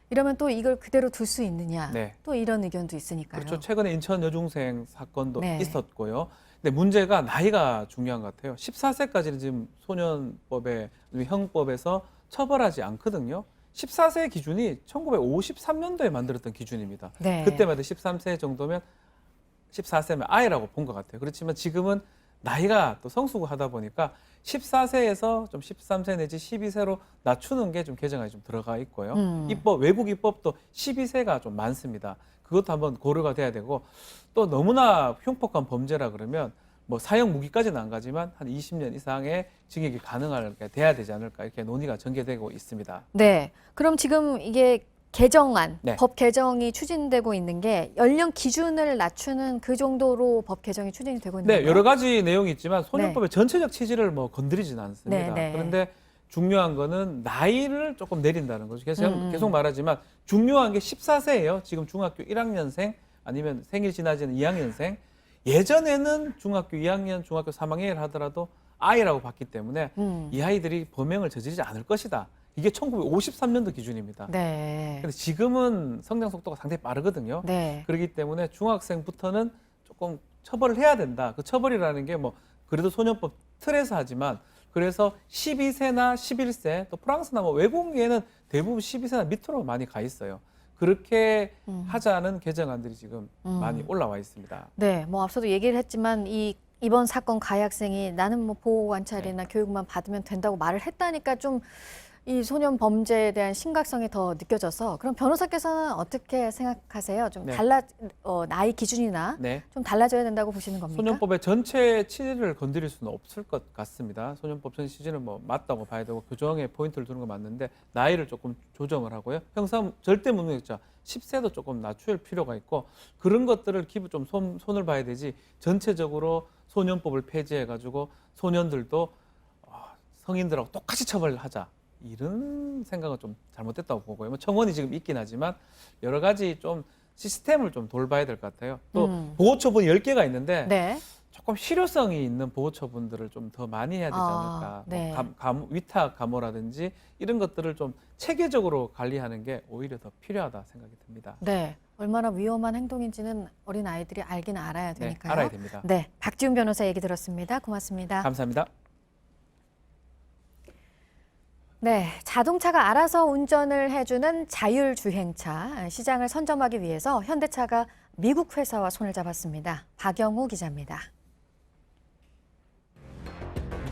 Speaker 2: 이러면 또 이걸 그대로 둘 수 있느냐.
Speaker 25: 네.
Speaker 2: 또 이런 의견도 있으니까요.
Speaker 25: 그렇죠. 최근에 인천 여중생 사건도
Speaker 2: 네.
Speaker 25: 있었고요. 근데 문제가 나이가 중요한 것 같아요. 14세까지는 지금 소년법에 형법에서 처벌하지 않거든요. 14세 기준이 1953년도에 만들었던 기준입니다.
Speaker 2: 네.
Speaker 25: 그때만 해도 13세 정도면 14세면 아이라고 본 것 같아요. 그렇지만 지금은 나이가 또 성수하다 보니까 14세에서 좀 13세 내지 12세로 낮추는 게 좀 개정안이 좀 들어가 있고요. 외국 입법도 12세가 좀 많습니다. 그것도 한번 고려가 돼야 되고 또 너무나 흉폭한 범죄라 그러면 뭐 사형 무기까지는 안 가지만 한 20년 이상의 징역이 가능하게 돼야 되지 않을까 이렇게 논의가 전개되고 있습니다.
Speaker 2: 네. 그럼 지금 이게 개정안,
Speaker 25: 네.
Speaker 2: 법 개정이 추진되고 있는 게 연령 기준을 낮추는 그 정도로 법 개정이 추진이 되고 있는
Speaker 25: 네,
Speaker 2: 건가요?
Speaker 25: 여러 가지 내용이 있지만 소년법의 전체적 취지를 뭐 건드리지는 않습니다.
Speaker 2: 네, 네.
Speaker 25: 그런데 중요한 거는 나이를 조금 내린다는 거죠. 그래서 계속 말하지만 중요한 게 14세예요. 지금 중학교 1학년생 아니면 생일 지나지는 2학년생. 예전에는 중학교 2학년, 중학교 3학년을 하더라도 아이라고 봤기 때문에 이 아이들이 범행을 저지르지 않을 것이다. 이게 1953년도 기준입니다.
Speaker 2: 네.
Speaker 25: 근데 지금은 성장 속도가 상당히 빠르거든요.
Speaker 2: 네.
Speaker 25: 그렇기 때문에 중학생부터는 조금 처벌을 해야 된다. 그 처벌이라는 게 뭐 그래도 소년법 틀에서 하지만 그래서 12세나 11세 또 프랑스나 뭐 외국에는 대부분 12세나 밑으로 많이 가 있어요. 그렇게 하자는 개정안들이 지금 많이 올라와 있습니다.
Speaker 2: 네, 뭐 앞서도 얘기를 했지만 이번 사건 가해 학생이 나는 뭐 보호 관찰이나 교육만 받으면 된다고 말을 했다니까 좀 이 소년 범죄에 대한 심각성이 더 느껴져서 그럼 변호사께서는 어떻게 생각하세요? 좀
Speaker 25: 네.
Speaker 2: 나이 기준이나
Speaker 25: 네.
Speaker 2: 좀 달라져야 된다고 보시는 겁니까?
Speaker 25: 소년법의 전체 취지를 건드릴 수는 없을 것 같습니다. 소년법 전체 취지는 뭐 맞다고 봐야 되고 교정에 포인트를 두는 건 맞는데 나이를 조금 조정을 하고요. 형사 절대 무능력자 10세도 조금 낮출 필요가 있고 그런 것들을 좀 손을 봐야 되지 전체적으로 소년법을 폐지해가지고 소년들도 성인들하고 똑같이 처벌하자. 이런 생각은 좀 잘못됐다고 보고요. 뭐 청원이 지금 있긴 하지만 여러 가지 좀 시스템을 좀 돌봐야 될 것 같아요. 또 보호처분이 10개가 있는데
Speaker 2: 네.
Speaker 25: 조금 실효성이 있는 보호처분들을 좀 더 많이 해야 되지 않을까.
Speaker 2: 네.
Speaker 25: 위탁 감호라든지 이런 것들을 좀 체계적으로 관리하는 게 오히려 더 필요하다 생각이 듭니다.
Speaker 2: 네. 얼마나 위험한 행동인지는 어린 아이들이 알기는 알아야 되니까요.
Speaker 25: 네, 알아야 됩니다.
Speaker 2: 네, 박지훈 변호사 얘기 들었습니다. 고맙습니다.
Speaker 25: 감사합니다.
Speaker 2: 네, 자동차가 알아서 운전을 해주는 자율주행차 시장을 선점하기 위해서 현대차가 미국 회사와 손을 잡았습니다. 박영우 기자입니다.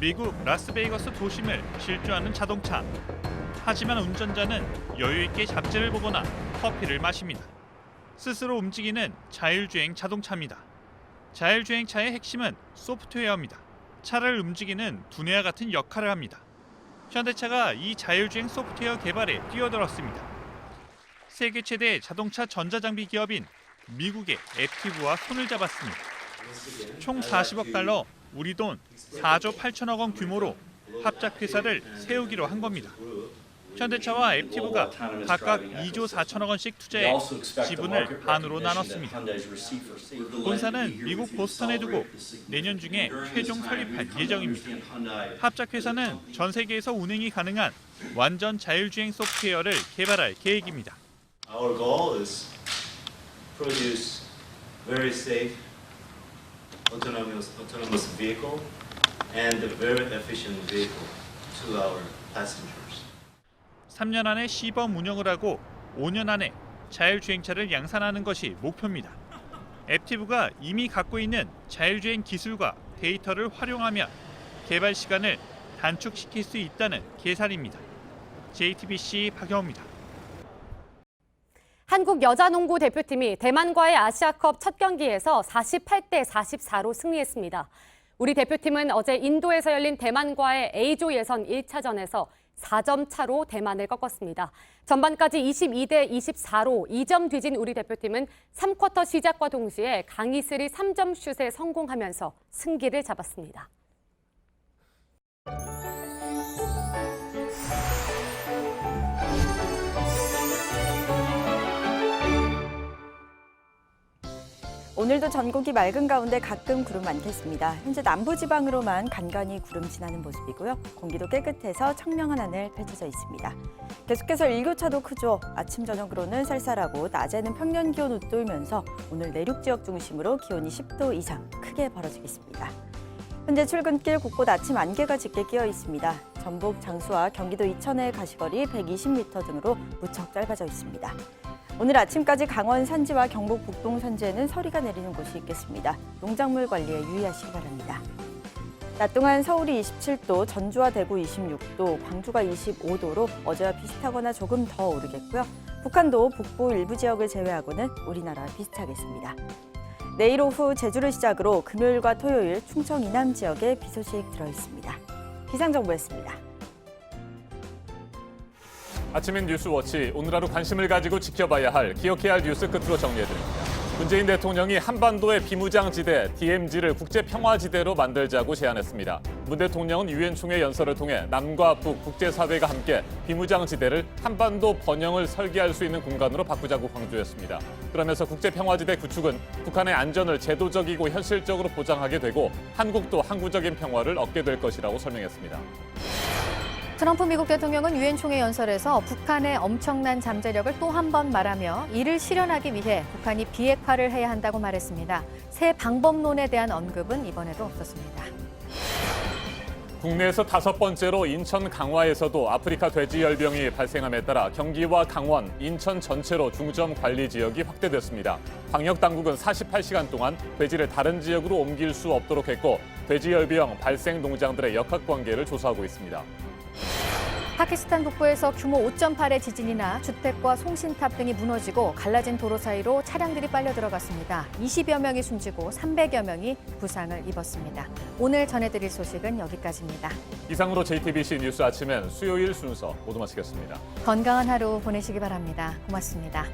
Speaker 6: 미국 라스베이거스 도심을 질주하는 자동차. 하지만 운전자는 여유 있게 잡지를 보거나 커피를 마십니다. 스스로 움직이는 자율주행 자동차입니다. 자율주행차의 핵심은 소프트웨어입니다. 차를 움직이는 두뇌와 같은 역할을 합니다. 현대차가 이 자율주행 소프트웨어 개발에 뛰어들었습니다. 세계 최대 자동차 전자장비 기업인 미국의 앱티브와 손을 잡았습니다. 총 40억 달러, 우리 돈 4조 8천억 원 규모로 합작회사를 세우기로 한 겁니다. 현대차와 앱티브가 각각 2조 4천억 원씩 투자해 지분을 반으로 나눴습니다. 본사는 미국 보스턴에 두고 내년 중에 최종 설립할 예정입니다. 합작회사는 전 세계에서 운행이 가능한 완전 자율주행 소프트웨어를 개발할 계획입니다.
Speaker 10: Our goal is produce very safe autonomous vehicle and a very efficient vehicle to our passengers.
Speaker 6: 3년 안에 시범 운영을 하고 5년 안에 자율주행차를 양산하는 것이 목표입니다. 앱티브가 이미 갖고 있는 자율주행 기술과 데이터를 활용하면 개발 시간을 단축시킬 수 있다는 계산입니다. JTBC 박영호입니다.
Speaker 15: 한국 여자농구 대표팀이 대만과의 아시아컵 첫 경기에서 48대 44로 승리했습니다. 우리 대표팀은 어제 인도에서 열린 대만과의 A조 예선 1차전에서 4점 차로 대만을 꺾었습니다. 전반까지 22대 24로 2점 뒤진 우리 대표팀은 3쿼터 시작과 동시에 강희슬이 3점 슛에 성공하면서 승기를 잡았습니다.
Speaker 14: 오늘도 전국이 맑은 가운데 가끔 구름 많겠습니다. 현재 남부지방으로만 간간히 구름 지나는 모습이고요. 공기도 깨끗해서 청명한 하늘 펼쳐져 있습니다. 계속해서 일교차도 크죠. 아침 저녁으로는 쌀쌀하고 낮에는 평년 기온 웃돌면서 오늘 내륙 지역 중심으로 기온이 10도 이상 크게 벌어지겠습니다. 현재 출근길 곳곳 아침 안개가 짙게 끼어 있습니다. 전북 장수와 경기도 이천의 가시거리 120m 등으로 무척 짧아져 있습니다. 오늘 아침까지 강원 산지와 경북 북동 산지에는 서리가 내리는 곳이 있겠습니다. 농작물 관리에 유의하시기 바랍니다. 낮 동안 서울이 27도, 전주와 대구 26도, 광주가 25도로 어제와 비슷하거나 조금 더 오르겠고요. 북한도 북부 일부 지역을 제외하고는 우리나라와 비슷하겠습니다. 내일 오후 제주를 시작으로 금요일과 토요일 충청 이남 지역에 비 소식 들어있습니다. 기상정보였습니다.
Speaker 1: 아침엔 뉴스워치, 오늘 하루 관심을 가지고 지켜봐야 할, 기억해야 할 뉴스 끝으로 정리해드립니다. 문재인 대통령이 한반도의 비무장지대 DMZ를 국제평화지대로 만들자고 제안했습니다. 문 대통령은 유엔 총회 연설을 통해 남과 북 국제사회가 함께 비무장지대를 한반도 번영을 설계할 수 있는 공간으로 바꾸자고 강조했습니다. 그러면서 국제평화지대 구축은 북한의 안전을 제도적이고 현실적으로 보장하게 되고 한국도 항구적인 평화를 얻게 될 것이라고 설명했습니다.
Speaker 2: 트럼프 미국 대통령은 유엔 총회 연설에서 북한의 엄청난 잠재력을 또 한 번 말하며 이를 실현하기 위해 북한이 비핵화를 해야 한다고 말했습니다. 새 방법론에 대한 언급은 이번에도 없었습니다.
Speaker 1: 국내에서 5번째로 인천 강화에서도 아프리카 돼지열병이 발생함에 따라 경기와 강원, 인천 전체로 중점 관리 지역이 확대됐습니다. 방역당국은 48시간 동안 돼지를 다른 지역으로 옮길 수 없도록 했고 돼지열병 발생 농장들의 역학관계를 조사하고 있습니다.
Speaker 2: 파키스탄 북부에서 규모 5.8의 지진이나 주택과 송신탑 등이 무너지고 갈라진 도로 사이로 차량들이 빨려 들어갔습니다. 20여 명이 숨지고 300여 명이 부상을 입었습니다. 오늘 전해드릴 소식은 여기까지입니다.
Speaker 1: 이상으로 JTBC 뉴스 아침엔 수요일 순서 모두 마치겠습니다.
Speaker 2: 건강한 하루 보내시기 바랍니다. 고맙습니다.